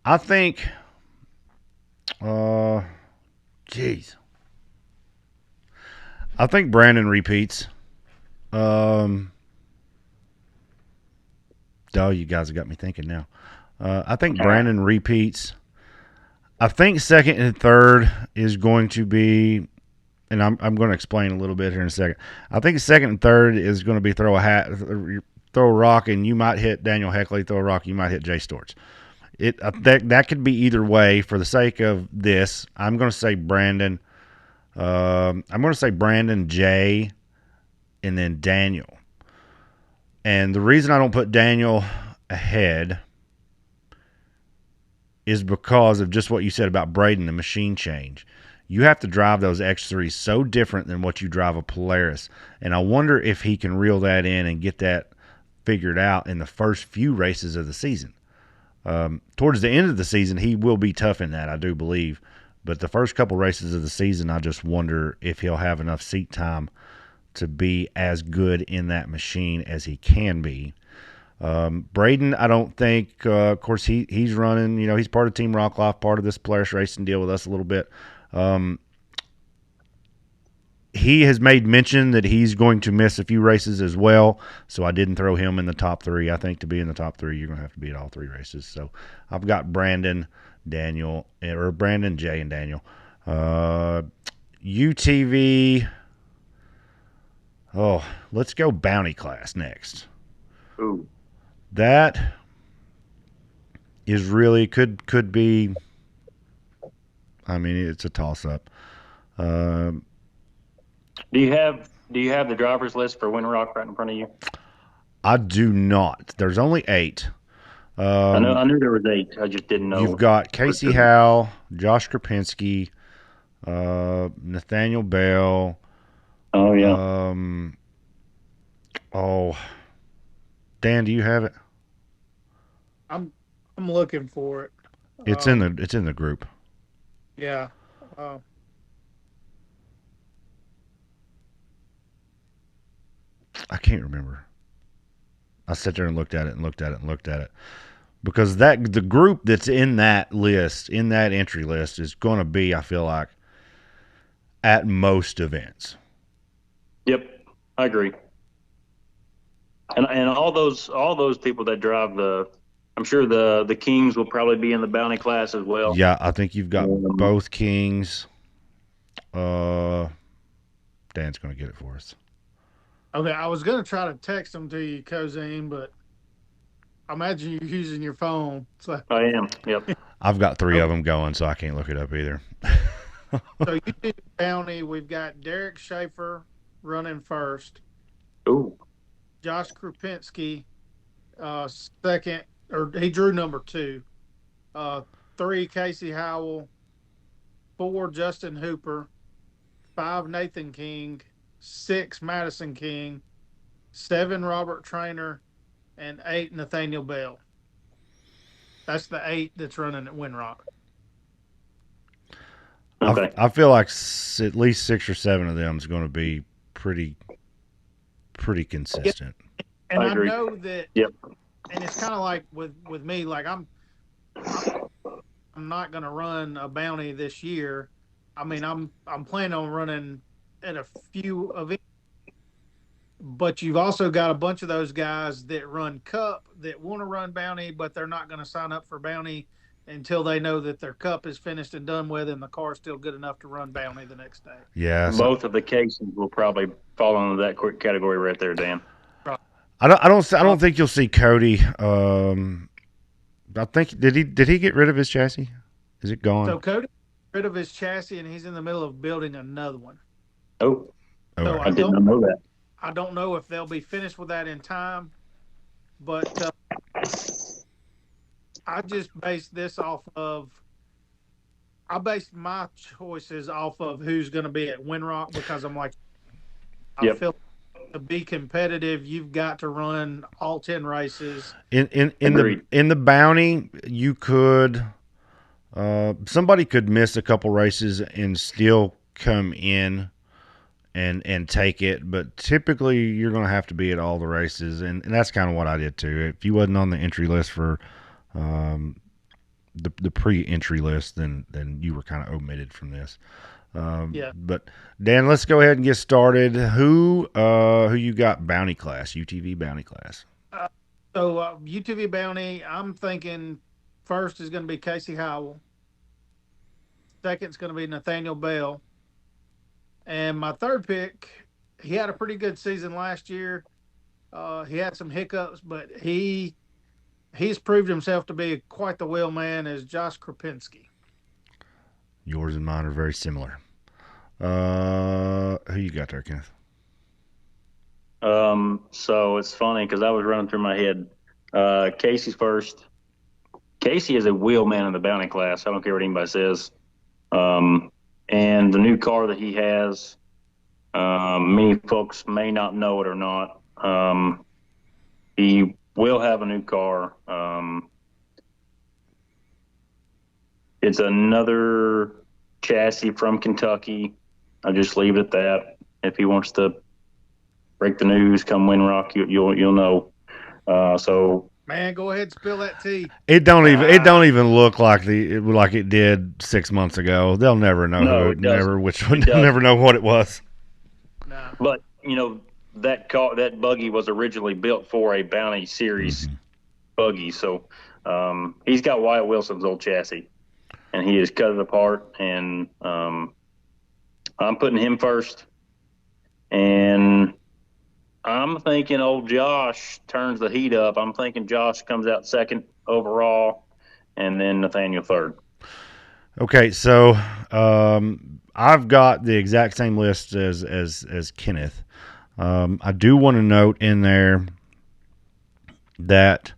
I think. Geez. I think Brandon repeats. Oh, you guys have got me thinking now. I think Brandon repeats. I think second and third is going to be, and I'm going to explain a little bit here in a second. I think second and third is going to be throw a rock, and you might hit Daniel Heckley. Throw a rock, you might hit Jay Storts. That could be either way. For the sake of this, I'm going to say Brandon. I'm going to say Brandon, Jay, and then Daniel. And the reason I don't put Daniel ahead is because of just what you said about Braden, the machine change. You have to drive those X3s so different than what you drive a Polaris. And I wonder if he can reel that in and get that figured out in the first few races of the season. Towards the end of the season, he will be tough in that, I do believe. But the first couple races of the season, I just wonder if he'll have enough seat time to be as good in that machine as he can be. Braden, I don't think, of course, he's running, he's part of Team Rocklife, part of this Polaris racing deal with us a little bit. He has made mention that he's going to miss a few races as well, so I didn't throw him in the top three. I think to be in the top three, you're going to have to be at all three races. So I've got Brandon, Daniel, or Brandon, Jay, and Daniel. UTV. Oh, let's go bounty class next. Ooh. That is really could be. I mean, it's a toss up. Do you have the driver's list for Windrock right in front of you? I do not. There's only 8. I knew there was 8. I just didn't know. You've got Casey Howell, Josh Krapinski, Nathaniel Bell. Oh yeah. Dan, do you have it? I'm looking for it. It's in the group. Yeah. I can't remember. I sat there and looked at it. because that the group that's in that list, in that entry list, is going to be, I feel like, at most events. Yep, I agree. And all those people that drive I'm sure the Kings will probably be in the bounty class as well. Yeah, I think you've got Um, both Kings. Uh, Dan's going to get it for us. Okay, I was gonna try to text them to you, Cozine, but I imagine you're using your phone. So, I am. Yep. I've got three of okay. them going, so I can't look it up either. So you do bounty. We've got Derek Schaefer running first, Ooh. Josh Krupinski second, or he drew number two. Uh, three Casey Howell, four Justin Hooper, five Nathan King, six Madison King, seven Robert Trainer, and eight Nathaniel Bell. That's the eight that's running at Windrock. Okay. I feel like at least 6 or 7 of them is going to be pretty Yeah, consistent. and I I agree. know that, Yep. and it's kind of like with me, like I'm not going to run a bounty this year. I mean, I'm planning on running at a few events, but you've also got a bunch of those guys that run cup that want to run bounty, but they're not going to sign up for bounty until they know that their cup is finished and done with, and the car's still good enough to run bounty the next day. Yeah, so Both of the cases will probably fall into that quick category right there, Dan. Right. I don't think you'll see Cody. I think did he get rid of his chassis? Is it gone? So Cody got rid of his chassis, and he's in the middle of building another one. Oh, All So I right. did not know that. I don't know if they'll be finished with that in time, but I just based this off of. I based my choices off of who's going to be at Windrock because I'm like, I Yep. feel to be competitive, you've got to run all 10 races. Agreed. In the bounty, you could somebody could miss a couple races and still come in and take it, but typically you're going to have to be at all the races, and that's kind of what I did too. If you wasn't on the entry list for um, the pre-entry list, then you were kind of omitted from this. Yeah. But Dan, let's go ahead and get started. Who you got bounty class, UTV bounty class? So UTV Bounty, I'm thinking first is going to be Casey Howell. Second is going to be Nathaniel Bell. And my third pick, he had a pretty good season last year. He had some hiccups, but he's proved himself to be quite the wheel man. Is Josh Krupinski. Yours and mine are very similar. Who you got there, Kenneth? So it's funny because I was running through my head. Casey's first. Casey is a wheelman in the bounty class. I don't care what anybody says. And the new car that he has, many folks may not know it or not. He will have a new car. It's another chassis from Kentucky. I'll just leave it at that. If he wants to break the news, come Windrock, you'll know. So Man, go ahead and spill that tea. It don't even look like like it did 6 months ago. They'll never know no, who, it never doesn't. which one, It they'll never doesn't. know what it was. No. But that car, that buggy was originally built for a Bounty Series Mm-hmm. buggy. So he's got Wyatt Wilson's old chassis, and he has cut it apart. And I'm putting him first, and I'm thinking old Josh turns the heat up. I'm thinking Josh comes out second overall, and then Nathaniel third. Okay, so I've got the exact same list as Kenneth. I do want to note in there that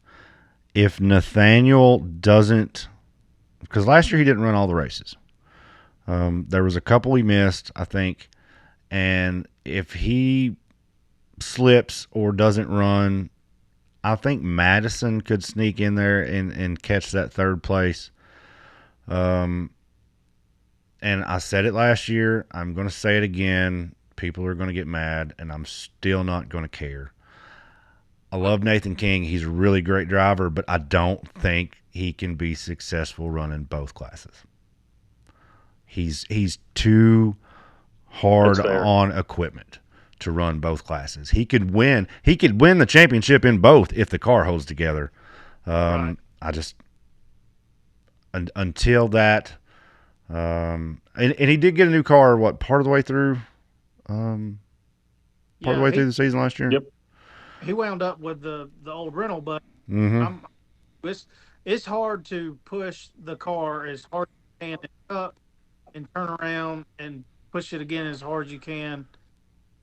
if Nathaniel doesn't, because last year he didn't run all the races. There was a couple he missed, I think, and if he slips or doesn't run, I think Madison could sneak in there and catch that third place. And I said it last year. I'm going to say it again. People are going to get mad, and I'm still not going to care. I love Nathan King. He's a really great driver, but I don't think he can be successful running both classes. He's too hard That's fair. on equipment to run both classes. He could win. He could win the championship in both if the car holds together. Right. I just until that, and he did get a new car. What part of the way through? Part of the way through the season last year. Yep. He wound up with the old rental, but Mm-hmm. it's it's hard to push the car as hard as you can up and turn around and push it again as hard as you can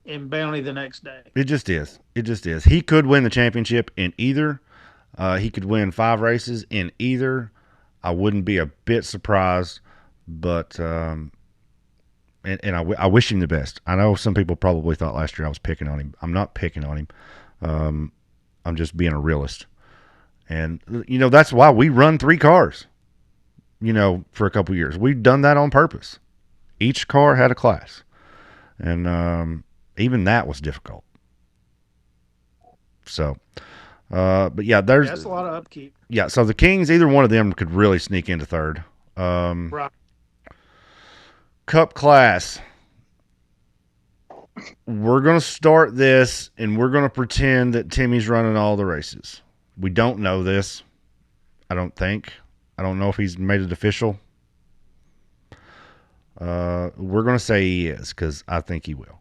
in Bounty the next day. It just is. It just is. He could win the championship in either. He could win 5 races in either. I wouldn't be a bit surprised, but I wish him the best. I know some people probably thought last year I was picking on him. I'm not picking on him. I'm just being a realist. And, that's why we run 3 cars, for a couple years. We've done that on purpose. Each car had a class. And even that was difficult. So, but yeah, That's a lot of upkeep. Yeah, so the Kings, either one of them could really sneak into third. Right. Cup class. We're going to start this, and we're going to pretend that Timmy's running all the races. We don't know this, I don't think. I don't know if he's made it official. We're going to say he is because I think he will.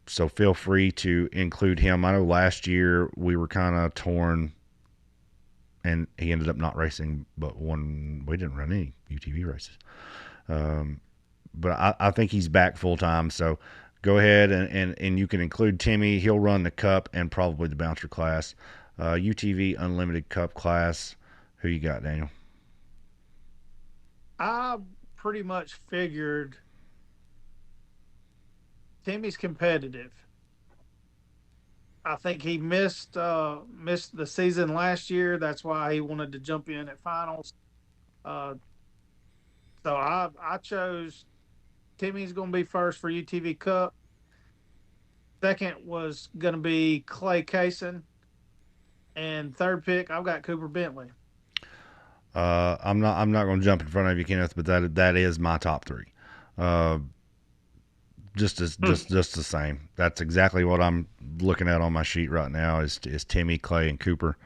So feel free to include him. I know last year we were kind of torn, and he ended up not racing, but we didn't run any UTV races. But I think he's back full time. So go ahead and you can include Timmy. He'll run the Cup and probably the Bouncer class. UTV Unlimited Cup class. Who you got, Daniel? I pretty much figured Timmy's competitive. I think he missed the season last year. That's why he wanted to jump in at finals. So I chose Timmy's going to be first for UTV Cup. Second was going to be Clay Kaysen, and third pick I've got Cooper Bentley. I'm not going to jump in front of you, Kenneth, but that is my top 3. Just the same. That's exactly what I'm looking at on my sheet right now is Timmy, Clay, and Cooper.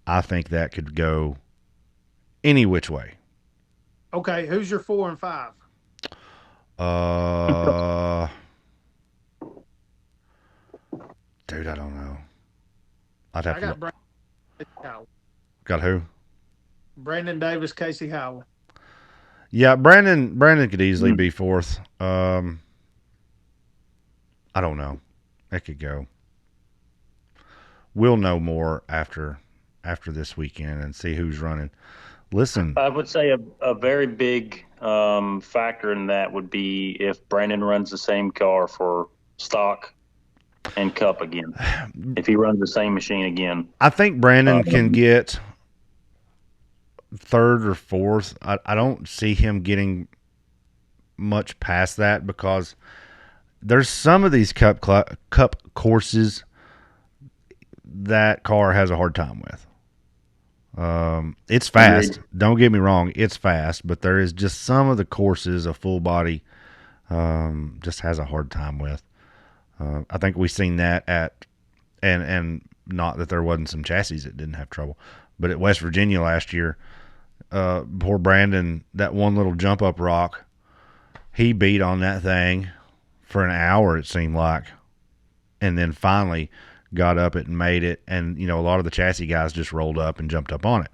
I think that could go any which way. Okay, who's your 4 and 5? Dude, I don't know. I'd have I to got look. Brandon. Got who? Brandon Davis, Casey Howell. Yeah, Brandon could easily be 4th. I don't know. That could go. We'll know more after this weekend and see who's running. Listen, I would say a very big factor in that would be if Brandon runs the same car for stock and Cup again. If he runs the same machine again. I think Brandon can get 3rd or 4th. I don't see him getting much past that because there's some of these cup courses that car has a hard time with. It's fast. Agreed. Don't get me wrong. It's fast, but there is just some of the courses a full body just has a hard time with. I think we've seen that and not that there wasn't some chassis that didn't have trouble, but at West Virginia last year, poor Brandon, that one little jump up rock, he beat on that thing for an hour, it seemed like, and then finally got up it and made it. And, a lot of the chassis guys just rolled up and jumped up on it.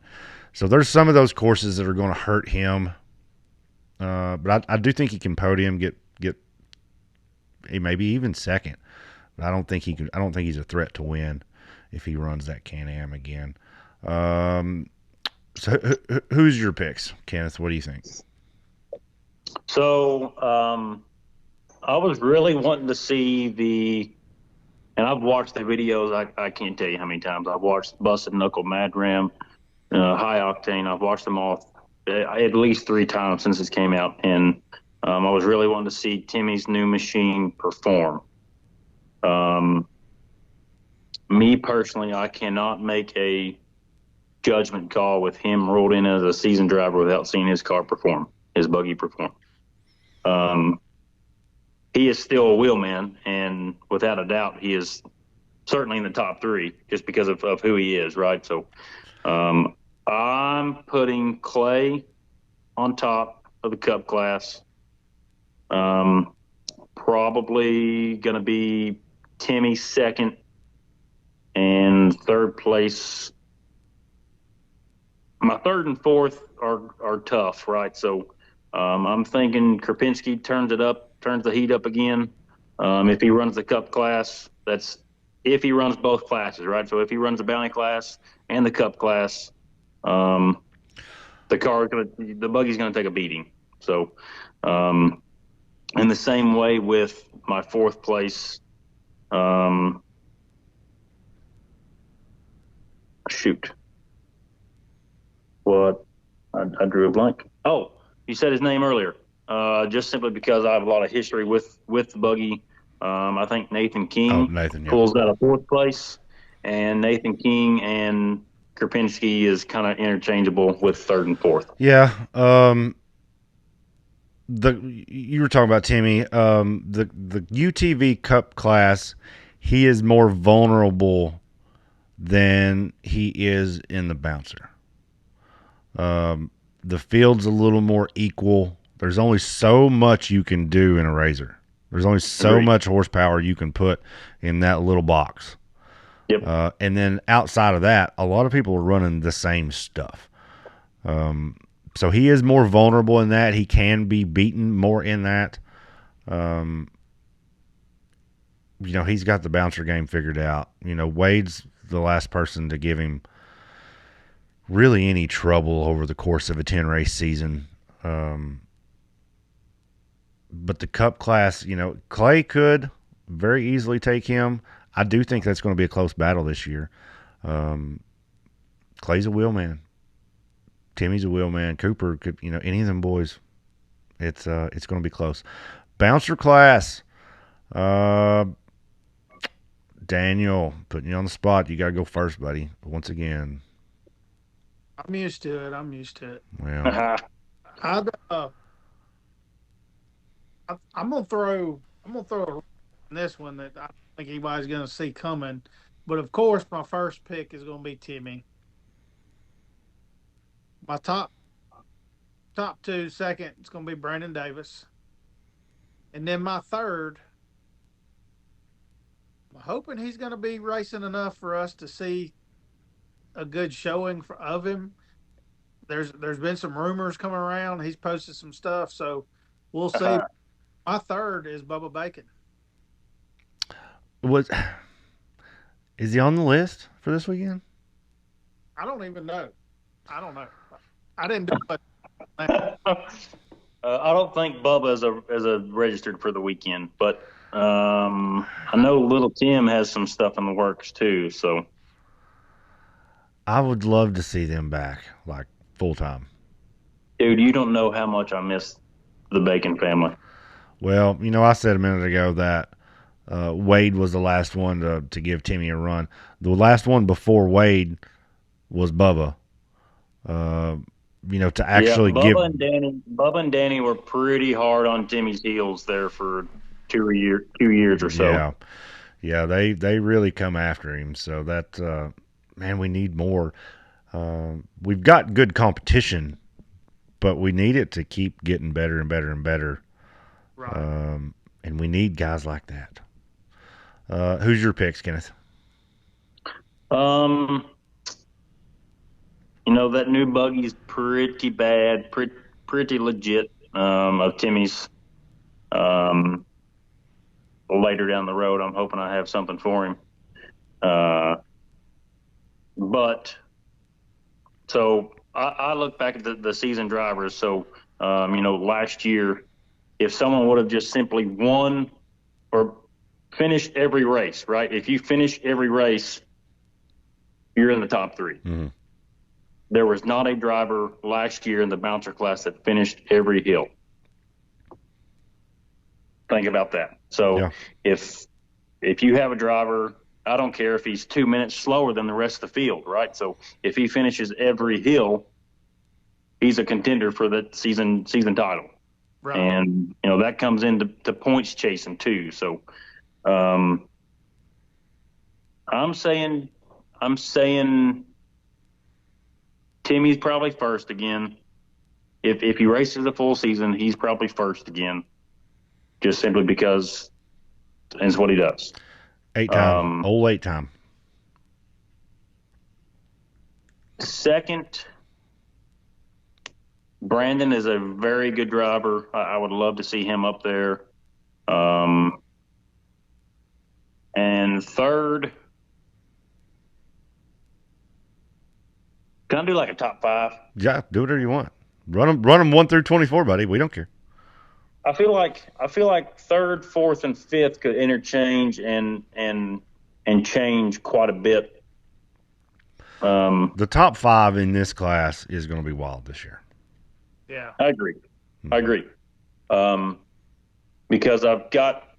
So there's some of those courses that are going to hurt him. But I do think he can podium, get maybe even second. But I don't think he's a threat to win if he runs that Can-Am again. So who's your picks, Kenneth? What do you think? So I was really wanting to see and I've watched the videos. I can't tell you how many times I've watched Busted Knuckle, Mad Ram, High Octane. I've watched them all at least 3 times since it came out, and I was really wanting to see Timmy's new machine perform. me personally, I cannot make a judgment call with him rolled in as a seasoned driver without seeing his car perform, his buggy perform. He is still a wheelman, and without a doubt, he is certainly in the top three just because of who he is, right? So I'm putting Clay on top of the Cup class. Probably going to be Timmy second, and third place. My third and fourth are tough, right? So I'm thinking Krupinski turns the heat up again. If he runs the Cup class, that's if he runs both classes, right? So if he runs the Bounty class and the Cup class, the buggy's gonna take a beating. So, in the same way with my fourth place, shoot, what I drew a blank. Oh, you said his name earlier. Just simply because I have a lot of history with the buggy. I think Nathan King pulls out of fourth place, and Nathan King and Krupinski is kind of interchangeable with third and fourth. Yeah. You were talking about Timmy. The UTV Cup class, he is more vulnerable than he is in the bouncer. The field's a little more equal. There's only so much you can do in a razor. There's only so much horsepower you can put in that little box. Yep. And then outside of that, a lot of people are running the same stuff. So he is more vulnerable in that. He can be beaten more in that. He's got the bouncer game figured out. Wade's the last person to give him really any trouble over the course of a 10-race season. But the Cup class, Clay could very easily take him. I do think that's going to be a close battle this year. Clay's a wheelman. Timmy's a wheelman. Cooper could, any of them boys. It's going to be close. Bouncer class. Daniel, putting you on the spot. You got to go first, buddy. Once again. I'm used to it. Well, I'm gonna throw this one that I don't think anybody's gonna see coming, but of course my first pick is gonna be Timmy. My top two, second, it's gonna be Brandon Davis, and then my third, I'm hoping he's gonna be racing enough for us to see a good showing of him. There's been some rumors coming around. He's posted some stuff, so we'll see. My third is Bubba Bacon. Is he on the list for this weekend? I don't even know. I don't know. I didn't do it. I don't think Bubba is a registered for the weekend, but I know Little Tim has some stuff in the works too. So I would love to see them back, like full time. Dude, you don't know how much I miss the Bacon family. Well, I said a minute ago that Wade was the last one to give Timmy a run. The last one before Wade was Bubba. To actually give Bubba and Danny were pretty hard on Timmy's heels there for 2 years or so. Yeah, they really come after him. So that man, we need more. We've got good competition, but we need it to keep getting better and better and better. Right. And we need guys like that. Who's your picks, Kenneth? That new buggy's pretty bad, pretty legit. Of Timmy's. Later down the road, I'm hoping I have something for him. But so I look back at the season drivers. So last year, if someone would have just simply won or finished every race, right? If you finish every race, you're in the top three. Mm-hmm. There was not a driver last year in the bouncer class that finished every hill. Think about that. So if you have a driver I don't care if he's 2 minutes slower than the rest of the field, right? So if he finishes every hill, he's a contender for the season title. Right. And that comes into points chasing too. So um, I'm saying Timmy's probably first again. If he races the full season, he's probably first again, just simply because it's what he does. 8-time, old 8-time. Second, Brandon is a very good driver. I would love to see him up there. And third, can I do like a top 5? Yeah, do whatever you want. Run them 1 through 24, buddy. We don't care. I feel like third, fourth, and fifth could interchange and change quite a bit. The top 5 in this class is going to be wild this year. Yeah, I agree. I agree. Because I've got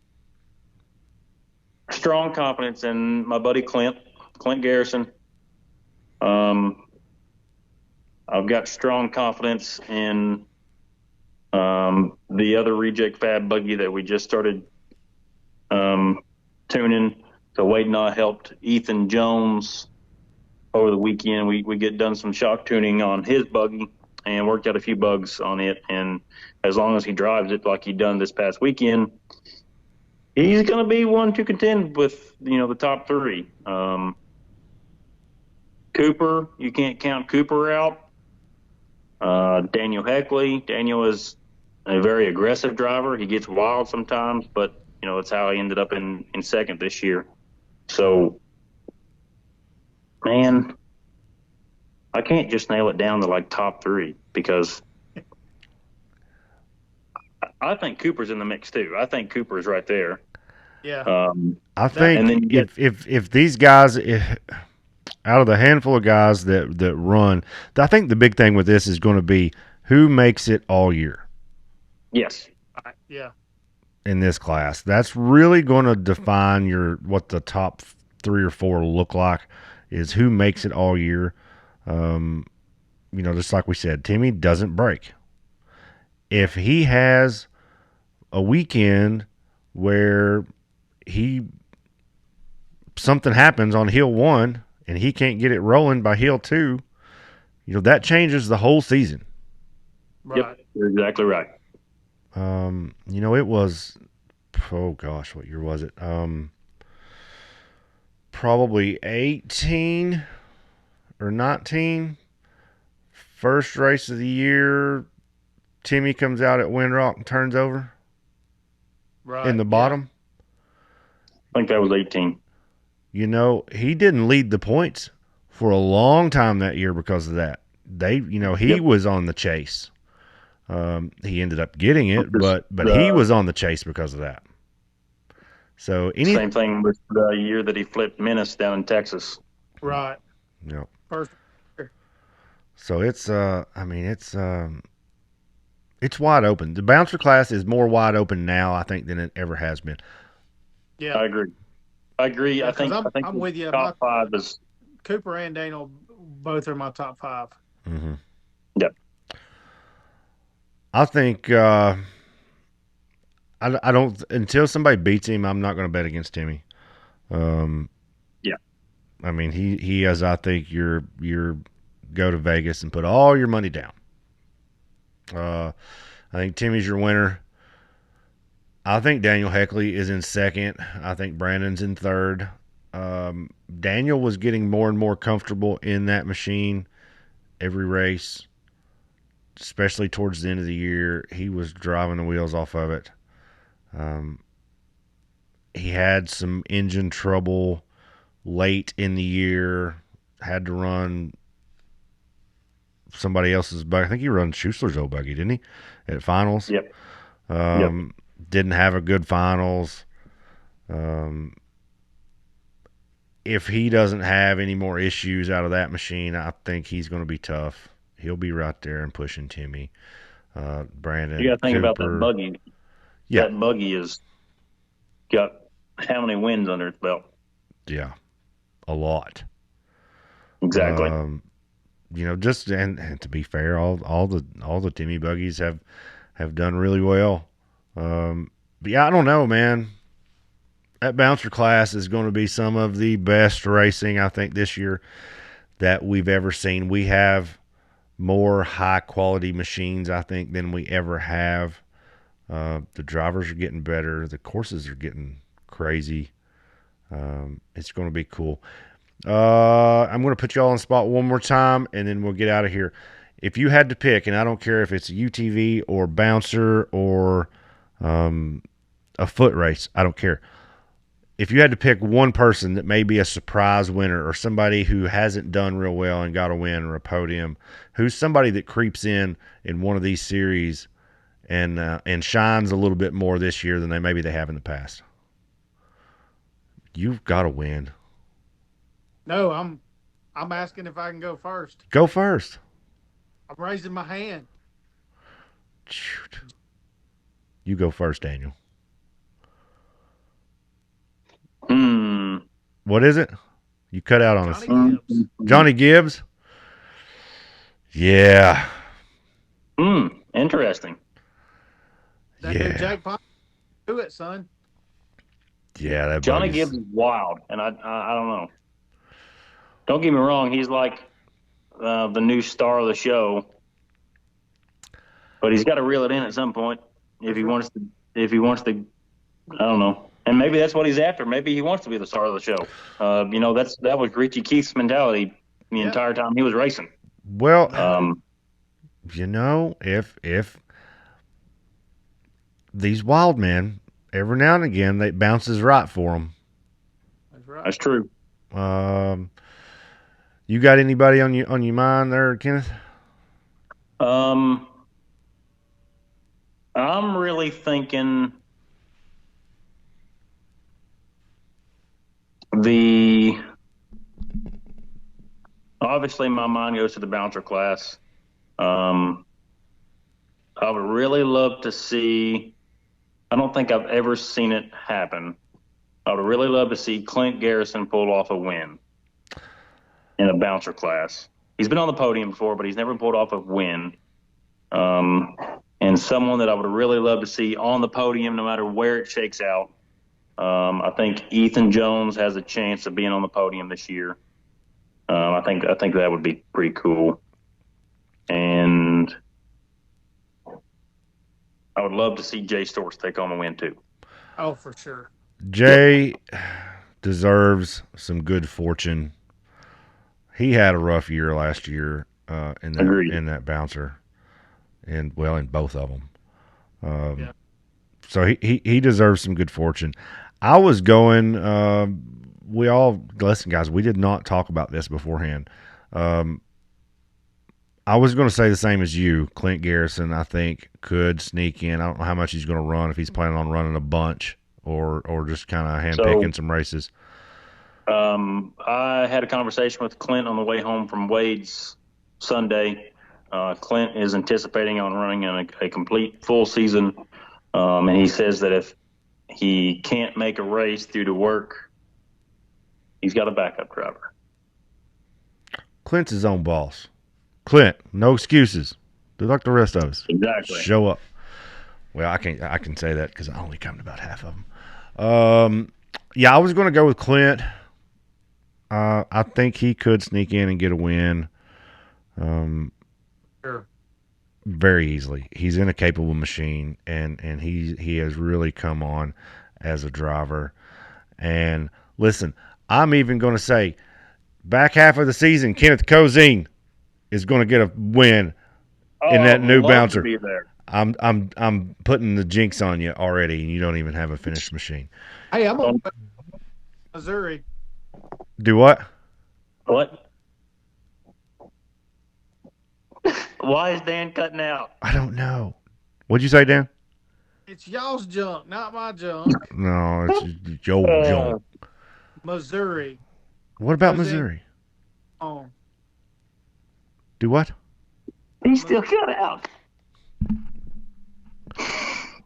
strong confidence in my buddy Clint Garrison. I've got strong confidence in the other reject fab buggy that we just started tuning. So Wade and I helped Ethan Jones over the weekend. We get done some shock tuning on his buggy and worked out a few bugs on it. And as long as he drives it like he done this past weekend, he's going to be one to contend with, the top 3. Cooper, you can't count Cooper out. Daniel Heckley. Daniel is a very aggressive driver. He gets wild sometimes, but it's how he ended up in second this year. So, man, I can't just nail it down to like top 3 because I think Cooper's in the mix too. I think Cooper's right there. Yeah. I think if these guys, out of the handful of guys that run, I think the big thing with this is going to be who makes it all year. Yes. Yeah. In this class, that's really going to define what the top 3 or 4 look like. Is who makes it all year. Just like we said, Timmy doesn't break. If he has a weekend where something happens on hill 1 and he can't get it rolling by hill 2, that changes the whole season. Right. Yep, you're exactly right. It was, oh gosh, what year was it? Probably 18 or 19. First race of the year, Timmy comes out at Windrock and turns over in the bottom. I think that was 18. He didn't lead the points for a long time that year because of that. He was on the chase. He ended up getting it, but he was on the chase because of that. So same thing with the year that he flipped Menace down in Texas. Right. Yeah. First. So it's it's wide open. The bouncer class is more wide open now, I think, than it ever has been. Yeah, I agree. Yeah, I think I'm with you. Top 5 is Cooper and Daniel. Both are my top 5. Mm-hmm. Yep. I think I don't, until somebody beats him, I'm not going to bet against Timmy. Yeah. I mean, he has, I think, your go to Vegas and put all your money down. I think Timmy's your winner. I think Daniel Heckley is in second. I think Brandon's in third. Daniel was getting more and more comfortable in that machine every race, especially towards the end of the year. He was driving the wheels off of it. He had some engine trouble late in the year, had to run somebody else's buggy. I think he ran Schussler's old buggy, didn't he, at finals? Yep. Didn't have a good finals. If he doesn't have any more issues out of that machine, I think he's going to be tough. He'll be right there and pushing Timmy. Brandon, you got to think Cooper. about that buggy. Yeah. That buggy has got how many wins under its belt? Yeah, a lot. Exactly. Just and to be fair, all the Timmy buggies have done really well. But yeah, I don't know, man. That bouncer class is going to be some of the best racing I think this year that we've ever seen. We have more high quality machines I think than we ever have. The drivers are getting better. The courses are getting crazy. It's going to be cool. I'm going to put you all on the spot one more time, and then we'll get out of here. If you had to pick, and I don't care if it's a UTV or bouncer or a foot race, I don't care. If you had to pick one person that may be a surprise winner or somebody who hasn't done real well and got a win or a podium, who's somebody that creeps in one of these series and shines a little bit more this year than they have in the past, you've got to win. No, I'm asking if I can go first. Go first. I'm raising my hand. Shoot. You go first, Daniel. Hmm. What is it? You cut out on Johnny us. Gibbs. Johnny Gibbs? Yeah. Interesting. That dude Jake Pop, do it, son. Yeah, that Johnny buggy's- Gibbs is wild, and I don't know. Don't get me wrong; he's like the new star of the show, but he's got to reel it in at some point if he wants to. If he wants to, I don't know. And maybe that's what he's after. Maybe he wants to be the star of the show. That was Richie Keith's mentality the entire time he was racing. Well, if these wild men, every now and again, they bounces right for them. That's right. That's true. You got anybody on your mind there, Kenneth? I'm really thinking obviously my mind goes to the bouncer class. I would really love to see, I don't think I've ever seen it happen. I would really love to see Clint Garrison pull off a win in a bouncer class. He's been on the podium before, but he's never pulled off a win. And someone that I would really love to see on the podium, no matter where it shakes out. I think Ethan Jones has a chance of being on the podium this year. I think that would be pretty cool. And I would love to see Jay Storts take on the win too. Oh, for sure. Jay deserves some good fortune. He had a rough year last year in that bouncer, and in both of them. So he deserves some good fortune. I was going. Listen, guys. We did not talk about this beforehand. I was going to say the same as you. Clint Garrison, I think, could sneak in. I don't know how much he's going to run, if he's planning on running a bunch or just kind of handpicking some races. I had a conversation with Clint on the way home from Wade's Sunday. Clint is anticipating on running a complete full season. And he says that if he can't make a race due to work, he's got a backup driver. Clint's his own boss. Clint, no excuses. Do like the rest of us. Exactly. Show up. Well, I can say that because I only come to about half of them. I was going to go with Clint. I think he could sneak in and get a win. Sure. Very easily. He's in a capable machine, and he has really come on as a driver. And listen, I'm even going to say, back half of the season, Kenneth Cozine is going to get a win in that new bouncer. To be there. I'm putting the jinx on you already, and you don't even have a finished machine. Hey, I'm on Missouri. Do what? What? Why is Dan cutting out? I don't know. What'd you say, Dan? It's y'all's junk, not my junk. No, it's your junk. Missouri. What about Cozine. Missouri? Oh, Do what? He's still cut out.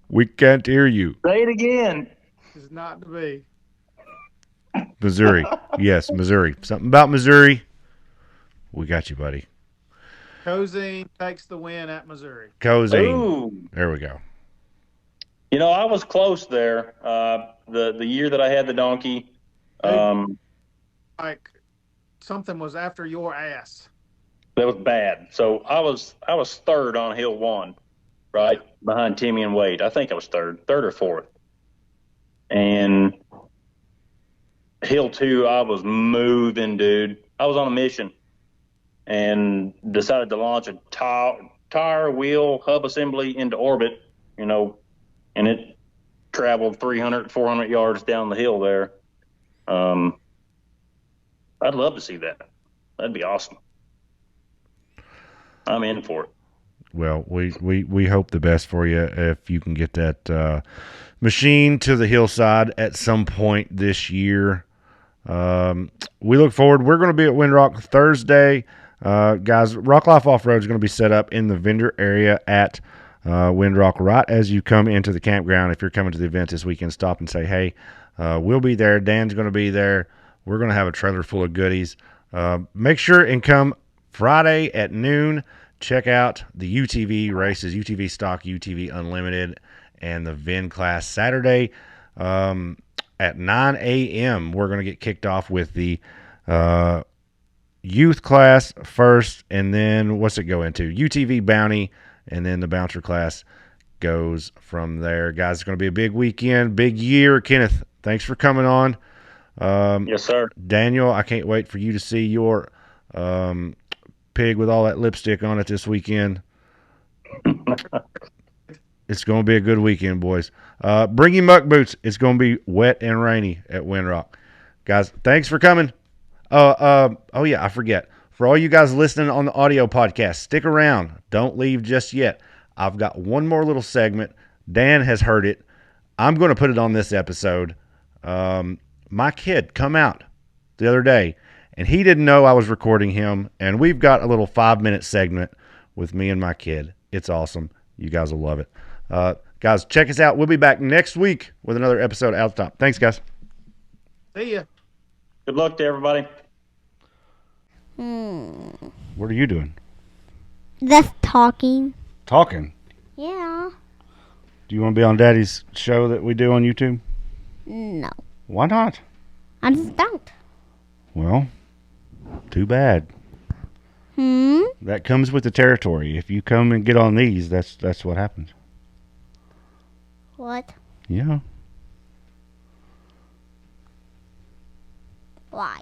We can't hear you. Say it again. it's not to be. Missouri. Yes, Missouri. Something about Missouri. We got you, buddy. Cozine takes the win at Missouri. Cozine. Ooh. There we go. I was close there. The year that I had the donkey, Like something was after your ass. that was bad. So I was third on hill one, right behind Timmy and Wade. I think I was third or fourth. And hill two, I was moving, dude. I was on a mission and decided to launch a tire, wheel, hub assembly into orbit, and it traveled 300, 400 yards down the hill there. I'd love to see that. That'd be awesome. I'm in for it. Well, we hope the best for you if you can get that machine to the hillside at some point this year. We look forward. We're going to be at Windrock Thursday. Guys, Rock Life Off-Road is going to be set up in the vendor area at Windrock right as you come into the campground. If you're coming to the event this weekend, stop and say, hey, we'll be there. Dan's going to be there. We're going to have a trailer full of goodies. Make sure and come Friday at noon. Check out the UTV races, UTV Stock, UTV Unlimited, and the VIN class. Saturday at 9 a.m., we're going to get kicked off with the youth class first, and then what's it go into? UTV Bounty, and then the bouncer class goes from there. Guys, it's going to be a big weekend, big year. Kenneth, thanks for coming on. Yes, sir. Daniel, I can't wait for you to see your pig with all that lipstick on it this weekend. It's going to be a good weekend, boys. Bring your muck boots. It's going to be wet and rainy at Windrock. Guys, thanks for coming. Oh, yeah, I forget. For all you guys listening on the audio podcast, stick around. Don't leave just yet. I've got one more little segment. Dan has heard it. I'm going to put it on this episode. My kid come out the other day, and he didn't know I was recording him, and we've got a little 5-minute segment with me and my kid. It's awesome. You guys will love it. Guys, check us out. We'll be back next week with another episode Out the Top. Thanks, guys. See ya. Good luck to everybody. What are you doing? Just talking. Talking? Yeah. Do you want to be on Daddy's show that we do on YouTube? No. Why not? I just don't. Well, too bad. That comes with the territory. If you come and get on these, that's what happens. What? Yeah. Why?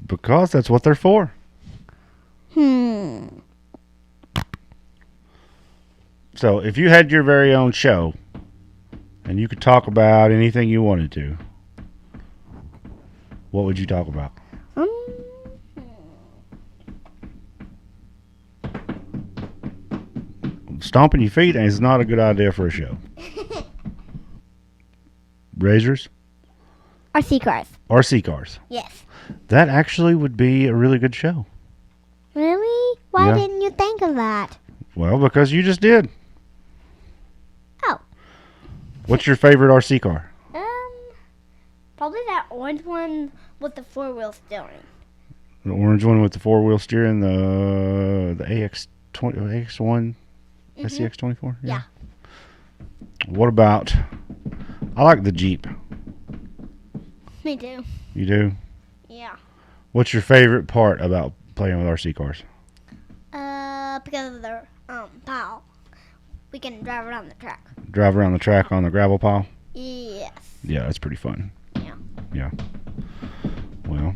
Because that's what they're for. So if you had your very own show and you could talk about anything you wanted to, what would you talk about? Stomping your feet is not a good idea for a show. Razors? RC cars. RC cars. Yes. That actually would be a really good show. Really? Why Yeah. didn't you think of that? Well, because you just did. Oh. What's your favorite RC car? Probably that orange one with the 4-wheel steering. The orange one with the 4-wheel steering, the AX1, SCX24? Yeah. What about, I like the Jeep. Me too. You do? Yeah. What's your favorite part about playing with RC cars? Because of the pile. We can drive around the track. Drive around the track on the gravel pile? Yes. Yeah, that's pretty fun. Yeah. Yeah. Well,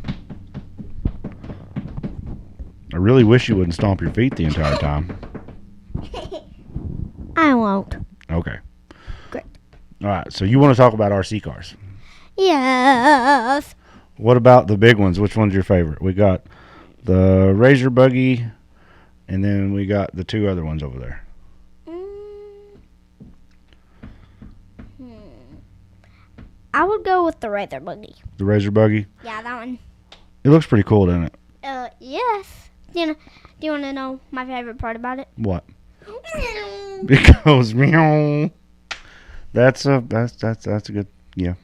I really wish you wouldn't stomp your feet the entire time. I won't. Okay. Great. All right, so you want to talk about RC cars. Yes. What about the big ones? Which one's your favorite? We got the Razor Buggy, and then we got the two other ones over there. I would go with the Razor Buggy. The Razor Buggy? Yeah, that one. It looks pretty cool, doesn't it? Yes. Do you want to know my favorite part about it? What? It goes meow. That's a good, yeah,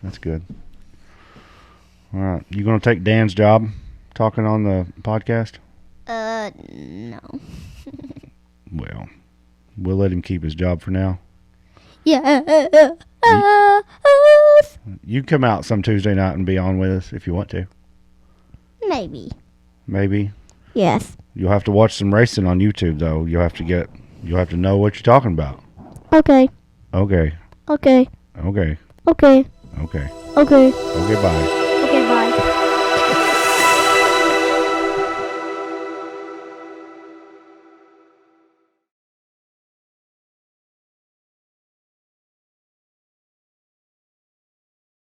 that's good. What about, I like the Jeep. Me too. You do? Yeah. All right. You going to take Dan's job talking on the podcast? No. Well, we'll let him keep his job for now. Yeah. You come out some Tuesday night and be on with us if you want to. Maybe. Maybe. Yes. You'll have to watch some racing on YouTube though. You'll have to know what you're talking about. Okay. Okay. Okay. Okay. Okay. Okay. Okay. Okay, bye.